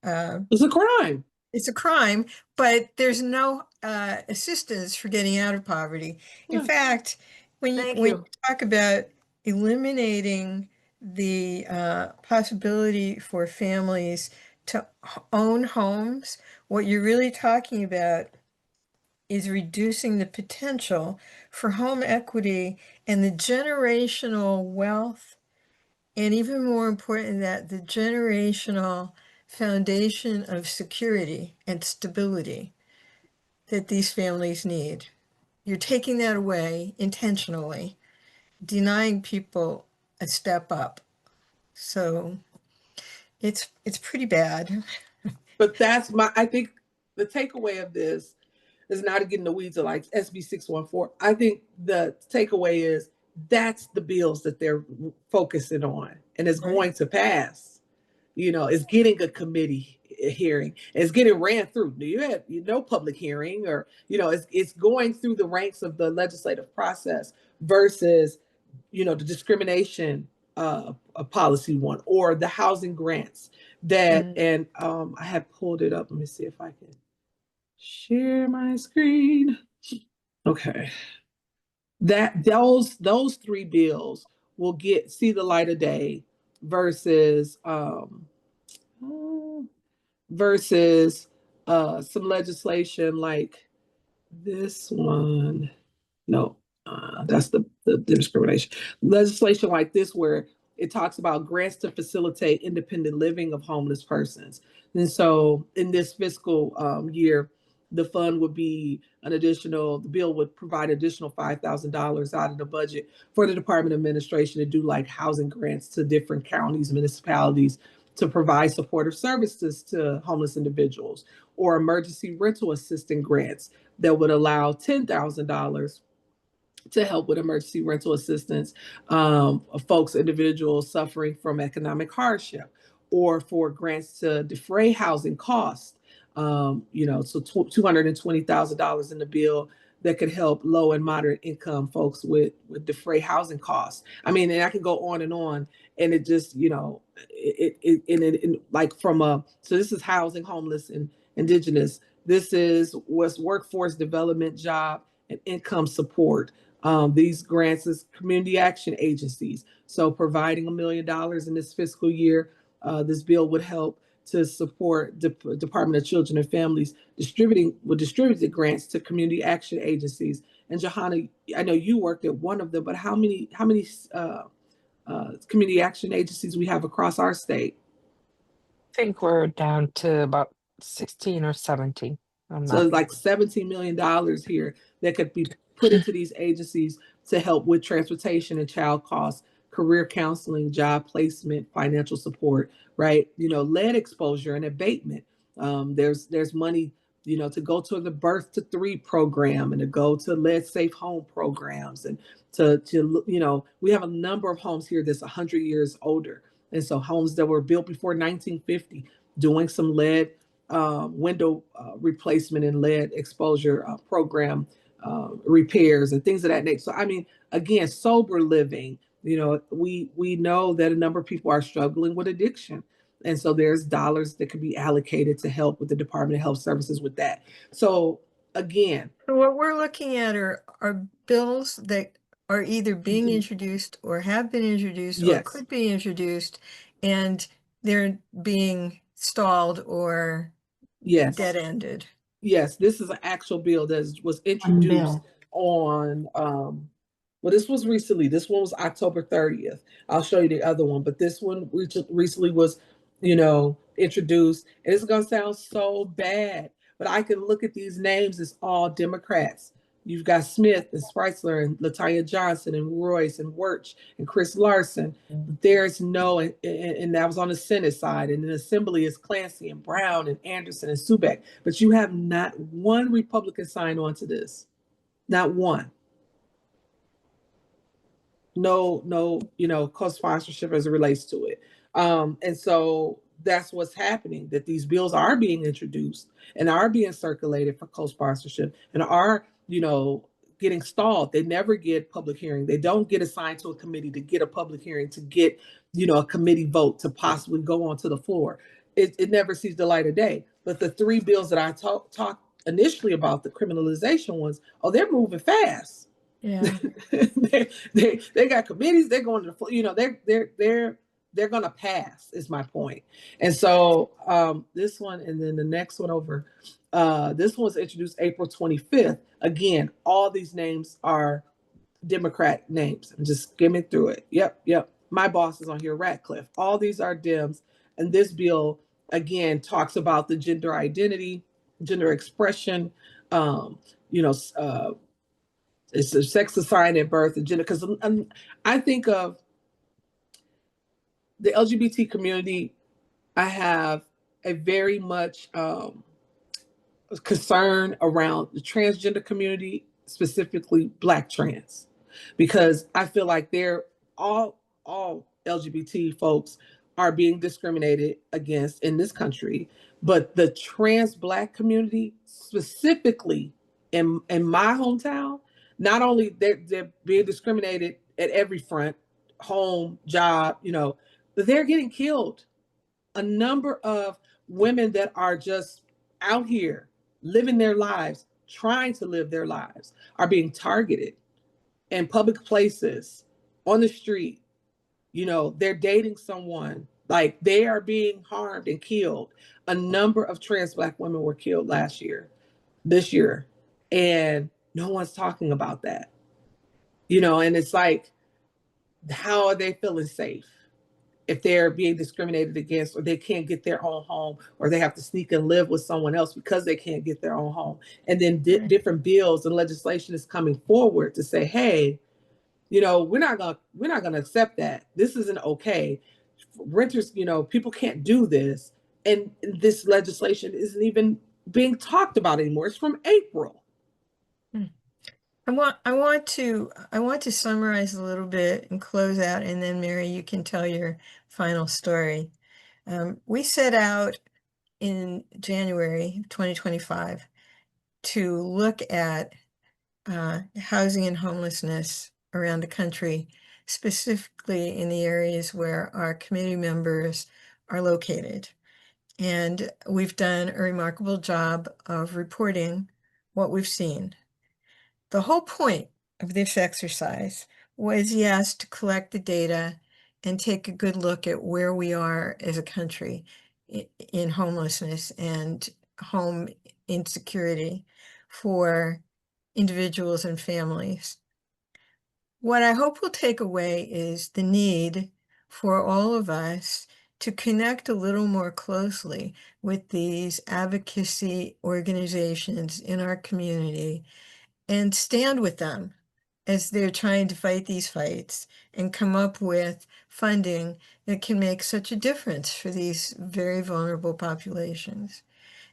it's a crime. It's a crime, but there's no assistance for getting out of poverty. In fact, when you talk about eliminating the possibility for families to own homes, what you're really talking about is reducing the potential for home equity and the generational wealth, and even more important than that, the generational foundation of security and stability that these families need. You're taking that away intentionally, denying people a step up. So it's pretty bad. But I think the takeaway of this is not to get in the weeds of like SB 614. I think the takeaway is that's the bills that they're focusing on, and it's going to pass. You know, it's getting a committee hearing, it's getting ran through. You had no public hearing, or you know, it's going through the ranks of the legislative process versus, you know, the discrimination policy one, or the housing grants that. And I have pulled it up. Let me see if I can share my screen. Okay. That those three bills will see the light of day versus some legislation like this one. No, that's the discrimination. Legislation like this, where it talks about grants to facilitate independent living of homeless persons. And so in this fiscal year, the fund would be the bill would provide additional $5,000 out of the budget for the Department of Administration to do like housing grants to different counties, municipalities to provide supportive services to homeless individuals, or emergency rental assistance grants that would allow $10,000 to help with emergency rental assistance of folks, individuals suffering from economic hardship, or for grants to defray housing costs. So $220,000 in the bill that could help low and moderate income folks with defray housing costs. I mean, and I can go on, and it just, like so this is housing, homeless, and indigenous. This was workforce development, job, and income support. These grants is community action agencies. So providing $1 million in this fiscal year, this bill would help to support the Department of Children and Families distribute the grants to community action agencies. And Johanna, I know you worked at one of them, but how many community action agencies we have across our state? I think we're down to about 16 or 17. So it's like $17 million here that could be put into these agencies to help with transportation and child costs, career counseling, job placement, financial support, right? Lead exposure and abatement. There's money, to go to the Birth to 3 program and to go to lead safe home programs, and we have a number of homes here that's 100 years older. And so homes that were built before 1950, doing some lead window replacement and lead exposure program repairs and things of that nature. So, I mean, again, sober living, we know that a number of people are struggling with addiction. And so there's dollars that could be allocated to help with the Department of Health Services with that. So again. So what we're looking at are bills that are either being introduced or have been introduced or could be introduced, and they're being stalled or dead-ended. Yes, this is an actual bill that was introduced on, this was recently. This one was October 30th. I'll show you the other one, but this one recently was, introduced. And it's going to sound so bad, but I can look at these names. It's all Democrats. You've got Smith and Spreizler and Latanya Johnson and Royce and Wirch and Chris Larson. There's no, and that was on the Senate side. And in the Assembly is Clancy and Brown and Anderson and Subek. But you have not one Republican signed on to this. Not one. No, co-sponsorship as it relates to it. And so that's what's happening, that these bills are being introduced and are being circulated for co-sponsorship and are, getting stalled. They never get public hearing. They don't get assigned to a committee to get a public hearing, to get, a committee vote to possibly go onto the floor. It never sees the light of day. But the 3 bills that I talked initially about, the criminalization ones, they're moving fast. Yeah. they got committees. They're going to the, they're going to pass, is my point. And so this one, and then the next one over, this one was introduced April 25th. Again, all these names are Democrat names. I'm just skimming through it. Yep. My boss is on here, Ratcliffe. All these are Dems. And this bill, again, talks about the gender identity, gender expression, it's a sex assigned at birth and gender. Because I think of the LGBT community, I have a very much concern around the transgender community, specifically Black trans, because I feel like they're all LGBT folks are being discriminated against in this country, but the trans Black community specifically in my hometown, not only they're being discriminated at every front, home, job, but they're getting killed. A number of women that are just out here living their lives, trying to live their lives, are being targeted in public places, on the street. They're dating someone, like they are being harmed and killed. A number of trans Black women were killed this year, and no one's talking about that. And it's like, how are they feeling safe? if they're being discriminated against, or they can't get their own home, or they have to sneak and live with someone else because they can't get their own home. And then different bills and legislation is coming forward to say, hey, we're not gonna accept that. This isn't okay. Renters, people can't do this. And this legislation isn't even being talked about anymore. It's from April. I want to summarize a little bit and close out, and then Mary, you can tell your final story. We set out in January 2025 to look at housing and homelessness around the country, specifically in the areas where our committee members are located. And we've done a remarkable job of reporting what we've seen. The whole point of this exercise was, yes, to collect the data and take a good look at where we are as a country in homelessness and home insecurity for individuals and families. What I hope we'll take away is the need for all of us to connect a little more closely with these advocacy organizations in our community and stand with them as they're trying to fight these fights and come up with funding that can make such a difference for these very vulnerable populations.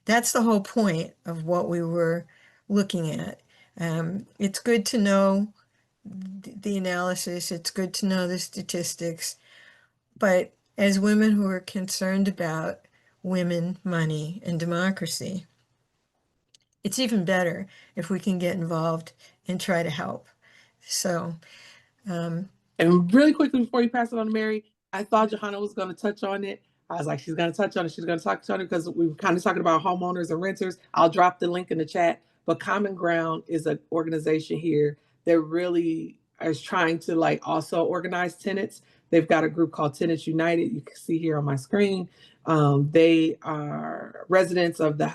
That's the whole point of what we were looking at. It's good to know the analysis, it's good to know the statistics, but as women who are concerned about women, money, and democracy, it's even better if we can get involved and try to help. So, And really quickly before you pass it on to Mary, I thought Johanna was going to touch on it. I was like, she's going to touch on it. She's going to touch on it because we were kind of talking about homeowners and renters. I'll drop the link in the chat. But Common Ground is an organization here that really is trying to also organize tenants. They've got a group called Tenants United. You can see here on my screen. They are residents of the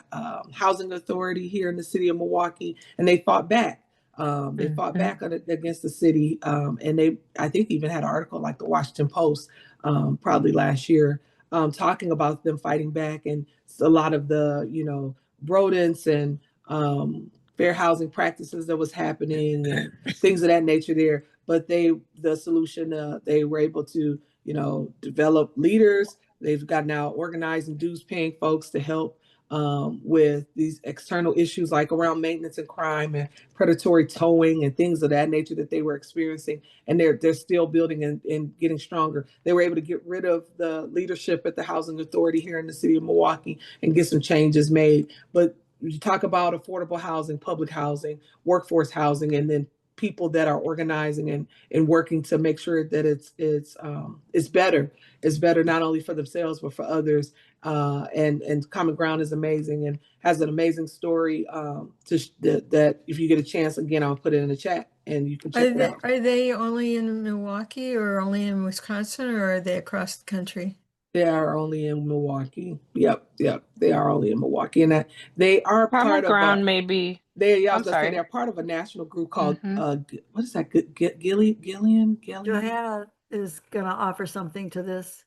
Housing Authority here in the city of Milwaukee, and they fought back. They fought back against the city, and I think, even had an article like the Washington Post, probably last year, talking about them fighting back and a lot of the, rodents and fair housing practices that was happening and things of that nature there. But the solution, they were able to, develop leaders. They've got now organizing dues paying folks to help with these external issues like around maintenance and crime and predatory towing and things of that nature that they were experiencing. And they're still building and getting stronger. They were able to get rid of the leadership at the Housing Authority here in the city of Milwaukee and get some changes made. But you talk about affordable housing, public housing, workforce housing, and then people that are organizing and working to make sure that it's better. It's better not only for themselves but for others. And Common Ground is amazing and has an amazing story. That if you get a chance, again, I'll put it in the chat and you can check it out. are they only in Milwaukee or only in Wisconsin, or are they across the country? They are only in Milwaukee. Yep. They are only in Milwaukee, and they are Common part of ground, maybe. I was I'm gonna say sorry. they're part of a national group called Mhm. what is that? Gillian. Johanna is going to offer something to this.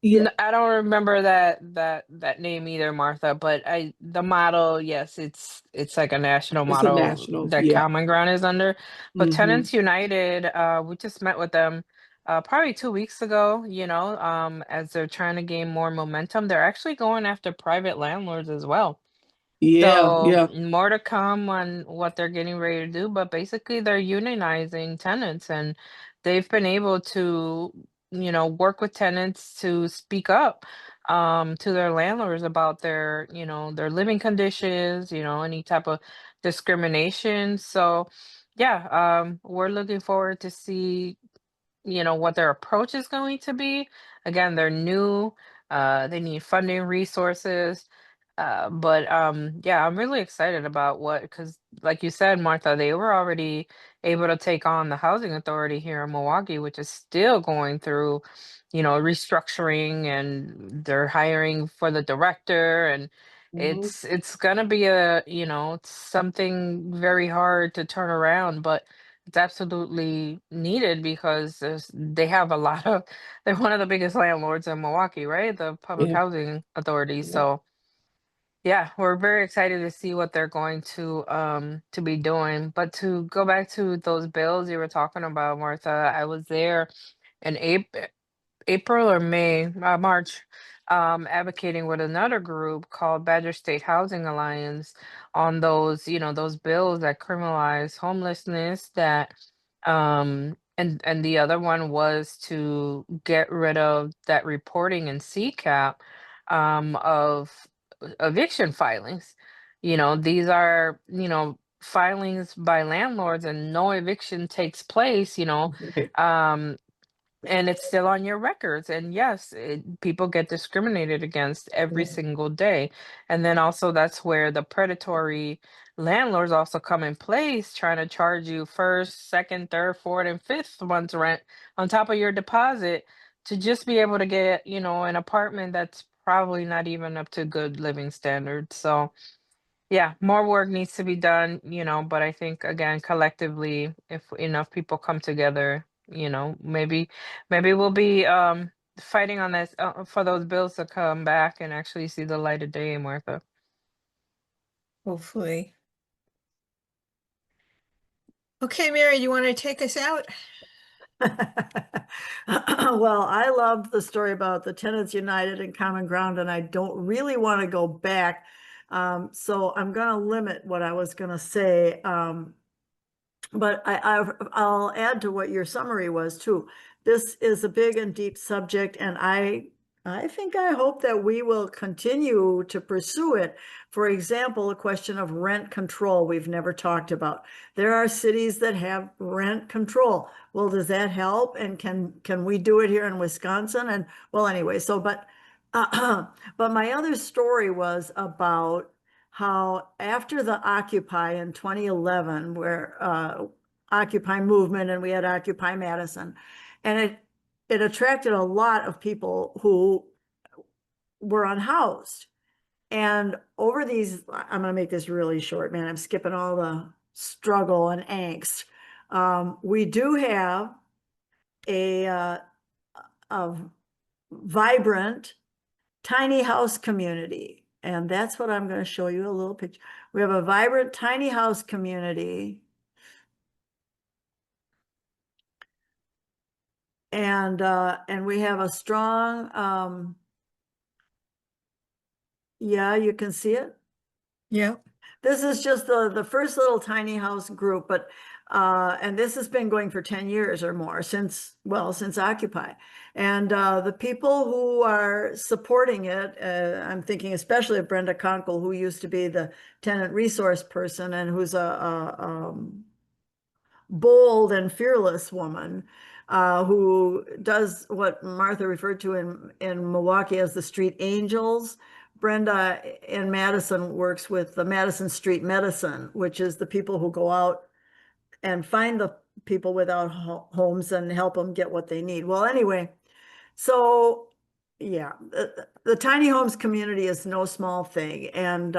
Yeah, I don't remember that name either, Martha, but the model, yes, it's like a national it's a model national. that Yeah. Common Ground is under. But Hmm. Tenants United, we just met with them probably 2 weeks ago, as they're trying to gain more momentum. They're actually going after private landlords as well. Yeah. So Yeah. more to come on what they're getting ready to do, but basically they're unionizing tenants and they've been able to, work with tenants to speak up to their landlords about their living conditions, any type of discrimination. So yeah, we're looking forward to see what their approach is going to be. Again, they're new, they need funding resources. But yeah, I'm really excited about because like you said, Martha, they were already able to take on the housing authority here in Milwaukee, which is still going through, restructuring, and they're hiring for the director, and Hmm. it's gonna be it's something very hard to turn around, but it's absolutely needed because they have a lot of, they're one of the biggest landlords in Milwaukee, right? The Public Yeah. Housing Authority. Yeah. So yeah, we're very excited to see what they're going to be doing. But to go back to those bills you were talking about, Martha, I was there in April or May, March, advocating with another group called Badger State Housing Alliance on those, those bills that criminalize homelessness, that and the other one was to get rid of that reporting and CCAP of eviction filings. These are, filings by landlords and no eviction takes place, Right. um and it's still on your records. And yes, people get discriminated against every Yeah. single day. And then also that's where the predatory landlords also come in place, trying to charge you first, second, third, fourth, and fifth month's rent on top of your deposit to just be able to get, an apartment that's probably not even up to good living standards. So yeah, more work needs to be done, but I think again, collectively, if enough people come together, maybe we'll be fighting on this for those bills to come back and actually see the light of day, Martha. Hopefully. Okay, Mary, you want to take us out? Well, I loved the story about the Tenants United and Common Ground, and I don't really want to go back. So I'm going to limit what I was going to say. But I'll add to what your summary was too. This is a big and deep subject, and I hope that we will continue to pursue it. For example, a question of rent control we've never talked about. There are cities that have rent control. Well, does that help? And can we do it here in Wisconsin? And well, anyway, but my other story was about how after the Occupy in 2011, where Occupy movement, and we had Occupy Madison, and it attracted a lot of people who were unhoused. And over these, I'm going to make this really short, man. I'm skipping all the struggle and angst. We do have a vibrant tiny house community. And that's what I'm going to show you a little picture. We have a vibrant tiny house community. And we have a strong, yeah, you can see it. Yeah. This is just the first little tiny house group, but and this has been going for 10 years or more since Occupy. And the people who are supporting it, I'm thinking especially of Brenda Conkle, who used to be the tenant resource person and who's a bold and fearless woman who does what Martha referred to in Milwaukee as the Street Angels. Brenda in Madison works with the Madison Street Medicine, which is the people who go out and find the people without homes and help them get what they need. Well, anyway, so yeah, the tiny homes community is no small thing. And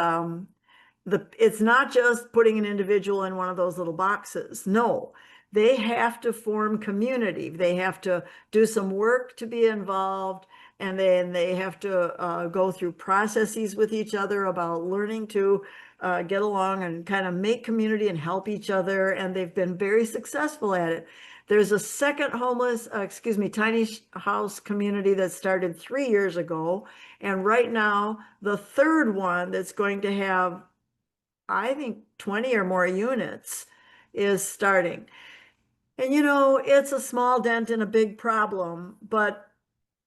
it's not just putting an individual in one of those little boxes. No, they have to form community. They have to do some work to be involved, and then they have to go through processes with each other about learning to get along and kind of make community and help each other. And they've been very successful at it. There's a second tiny house community that started 3 years ago. And right now, the third one that's going to have, I think, 20 or more units is starting. And it's a small dent in a big problem, but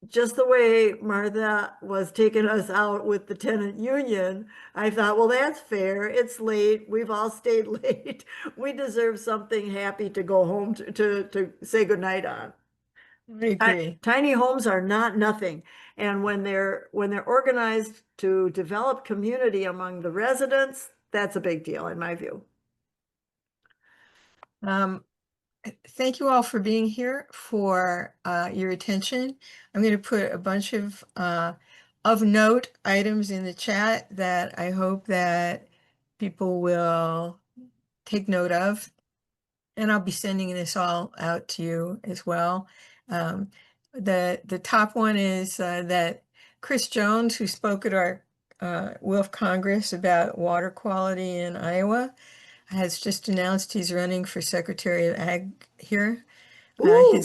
just the way Martha was taking us out with the tenant union, I thought, well, that's fair. It's late. We've all stayed late. We deserve something happy to go home to say goodnight on. I agree. Tiny homes are not nothing. And when they're organized to develop community among the residents, that's a big deal in my view. Thank you all for being here, for your attention. I'm going to put a bunch of note items in the chat that I hope that people will take note of. and I'll be sending this all out to you as well. The top one is that Chris Jones, who spoke at our WILF Congress about water quality in Iowa, has just announced he's running for Secretary of Ag here. Ooh.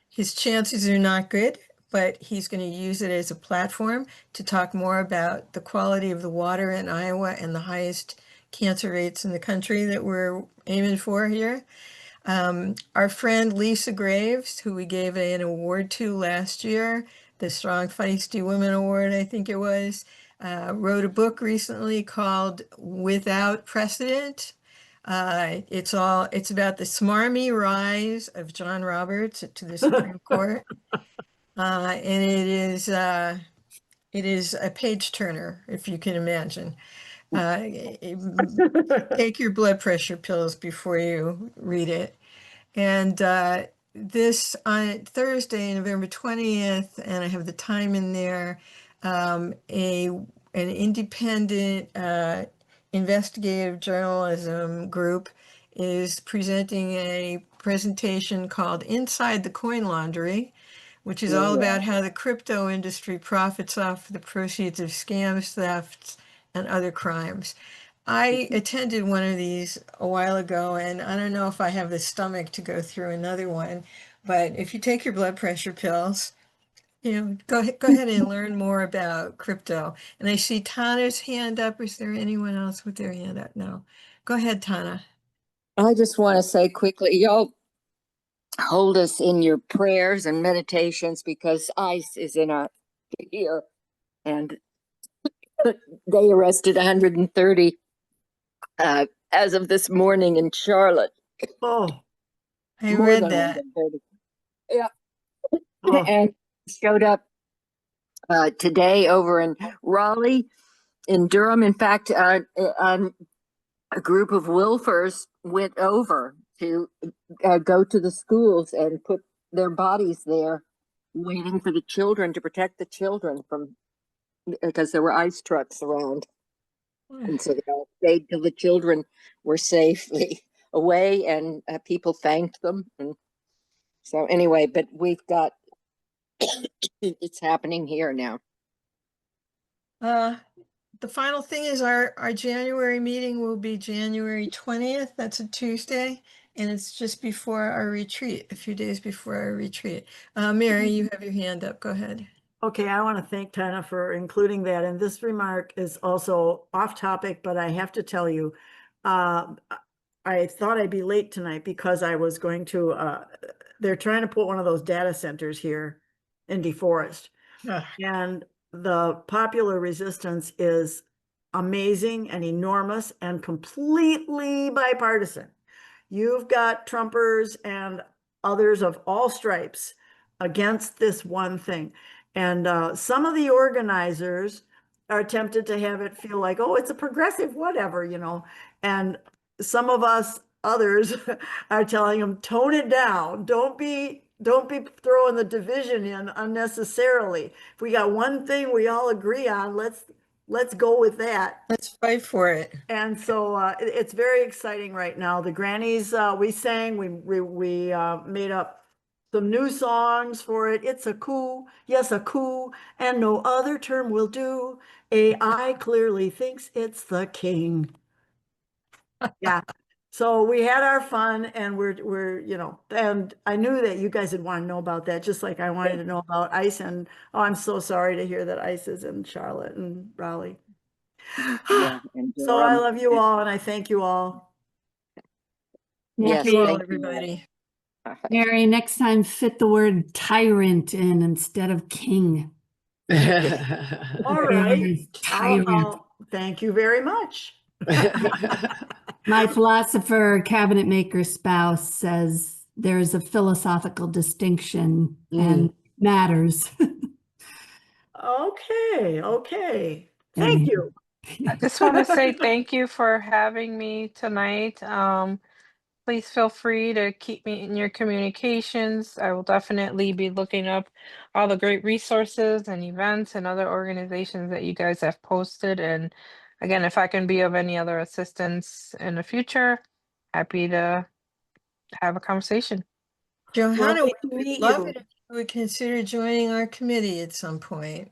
His chances are not good, but he's going to use it as a platform to talk more about the quality of the water in Iowa and the highest cancer rates in the country that we're aiming for here. Our friend Lisa Graves, who we gave an award to last year, the Strong Feisty Women Award, I think it was, wrote a book recently called Without Precedent. It's about the smarmy rise of John Roberts to the Supreme Court. And it is a page turner, if you can imagine. Take your blood pressure pills before you read it. And this on Thursday, November 20th, and I have the time in there, an independent investigative journalism group is presenting a presentation called Inside the Coin Laundry, which is all about how the crypto industry profits off the proceeds of scams, thefts, and other crimes. I attended one of these a while ago, and I don't know if I have the stomach to go through another one, but if you take your blood pressure pills, go ahead and learn more about crypto. And I see Tana's hand up. Is there anyone else with their hand up? No. Go ahead, Tana. I just want to say quickly, y'all hold us in your prayers and meditations because ICE is in our here, and they arrested 130 as of this morning in Charlotte. Oh, I More read than that. 130. Yeah. oh. And showed up today over in Raleigh, in Durham. In fact, a group of WILFers went over to go to the schools and put their bodies there, waiting for the children, to protect the children from, because there were ICE trucks around. And so they all stayed till the children were safely away, and people thanked them. And so anyway, but we've got, it's happening here now. The final thing is our January meeting will be January 20th. That's a Tuesday, and it's just before our retreat, a few days before our retreat. Mary, you have your hand up. Go ahead. Okay, I want to thank Tana for including that. And this remark is also off topic, but I have to tell you, I thought I'd be late tonight because I was going to, they're trying to put one of those data centers here in DeForest. And the popular resistance is amazing and enormous and completely bipartisan. You've got Trumpers and others of all stripes against this one thing. And some of the organizers are tempted to have it feel like, oh, it's a progressive whatever, and some of us others are telling them, tone it down. Don't be throwing the division in unnecessarily. If we got one thing we all agree on, let's go with that. Let's fight for it. And so it's very exciting right now. The grannies, we sang, we made up some new songs for it. It's a coup, yes, a coup, and no other term will do. AI clearly thinks it's the king. Yeah. So we had our fun, and we're and I knew that you guys would want to know about that, just like I wanted to know about ICE. And oh, I'm so sorry to hear that ICE is in Charlotte and Raleigh. Yeah, and So I love you all, and I thank you all. Yes, Thank you all, thank you. everybody. Mary, next time fit the word tyrant in instead of king. All right. Tyrant. Thank you very much. My philosopher, cabinet maker spouse says there's a philosophical distinction and matters. Okay. Thank you. I just want to say thank you for having me tonight. Please feel free to keep me in your communications. I will definitely be looking up all the great resources and events and other organizations that you guys have posted. And again, if I can be of any other assistance in the future, happy to have a conversation. Johanna, Well, we to would meet love you. it if you would consider joining our committee at some point.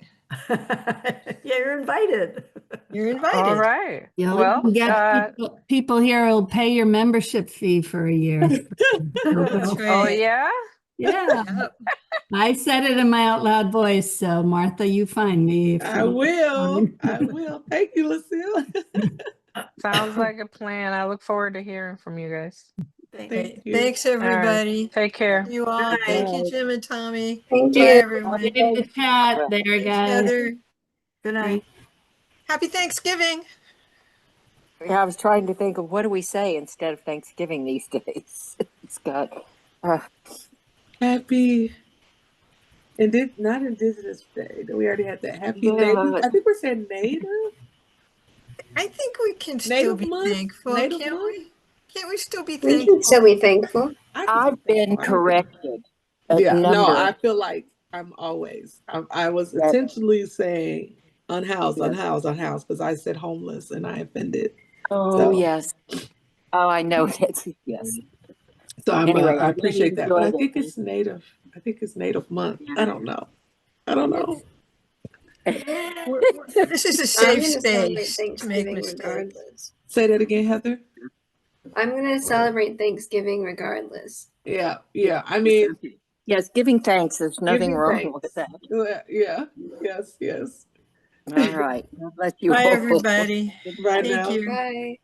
Yeah, you're invited. You're All invited. right. You know, Well, you get people here will pay your membership fee for a year. That's oh right. yeah. Yeah, Yep. I said it in my out loud voice. So Martha, you find me. If I you will. I will. Thank you, Lucille. Sounds like a plan. I look forward to hearing from you guys. Thank Great. you. Thanks, All right. everybody. Take care. You all. Thank you, Bye. Jim and Tommy. Thank Bye, you. everyone. in the chat there, Thanks, guys. Heather. Good night. Happy Thanksgiving. Yeah, I was trying to think of what do we say instead of Thanksgiving these days. Scott. Happy. Not Indigenous Day. We already had that. Happy Native. Yeah. I think we're saying Native. I think we can still Native be month. thankful, Native can't month. we? Can't we still be We thankful? can still be thankful. I can I've say been thankful. corrected a Yeah. No, number. I feel like I'm always. I was Yes. intentionally saying unhoused, Yes. unhoused, unhoused because I said homeless and I offended. Oh, So yes. Oh, I know that. Yes. So Anyway, I I really appreciate that, but I enjoyed think it. it's Native. I think it's Native month. Yeah. I don't know. I don't know. This is a I'm safe going to celebrate space to make Thanksgiving mistakes. regardless. Say that again, Heather. I'm going to celebrate Thanksgiving regardless. Yeah, yeah. I mean, Yes, giving thanks. There's nothing giving wrong thanks. with that. Yeah. Yes. All right. God bless you Bye, all. everybody. Right Thank now. you. Bye.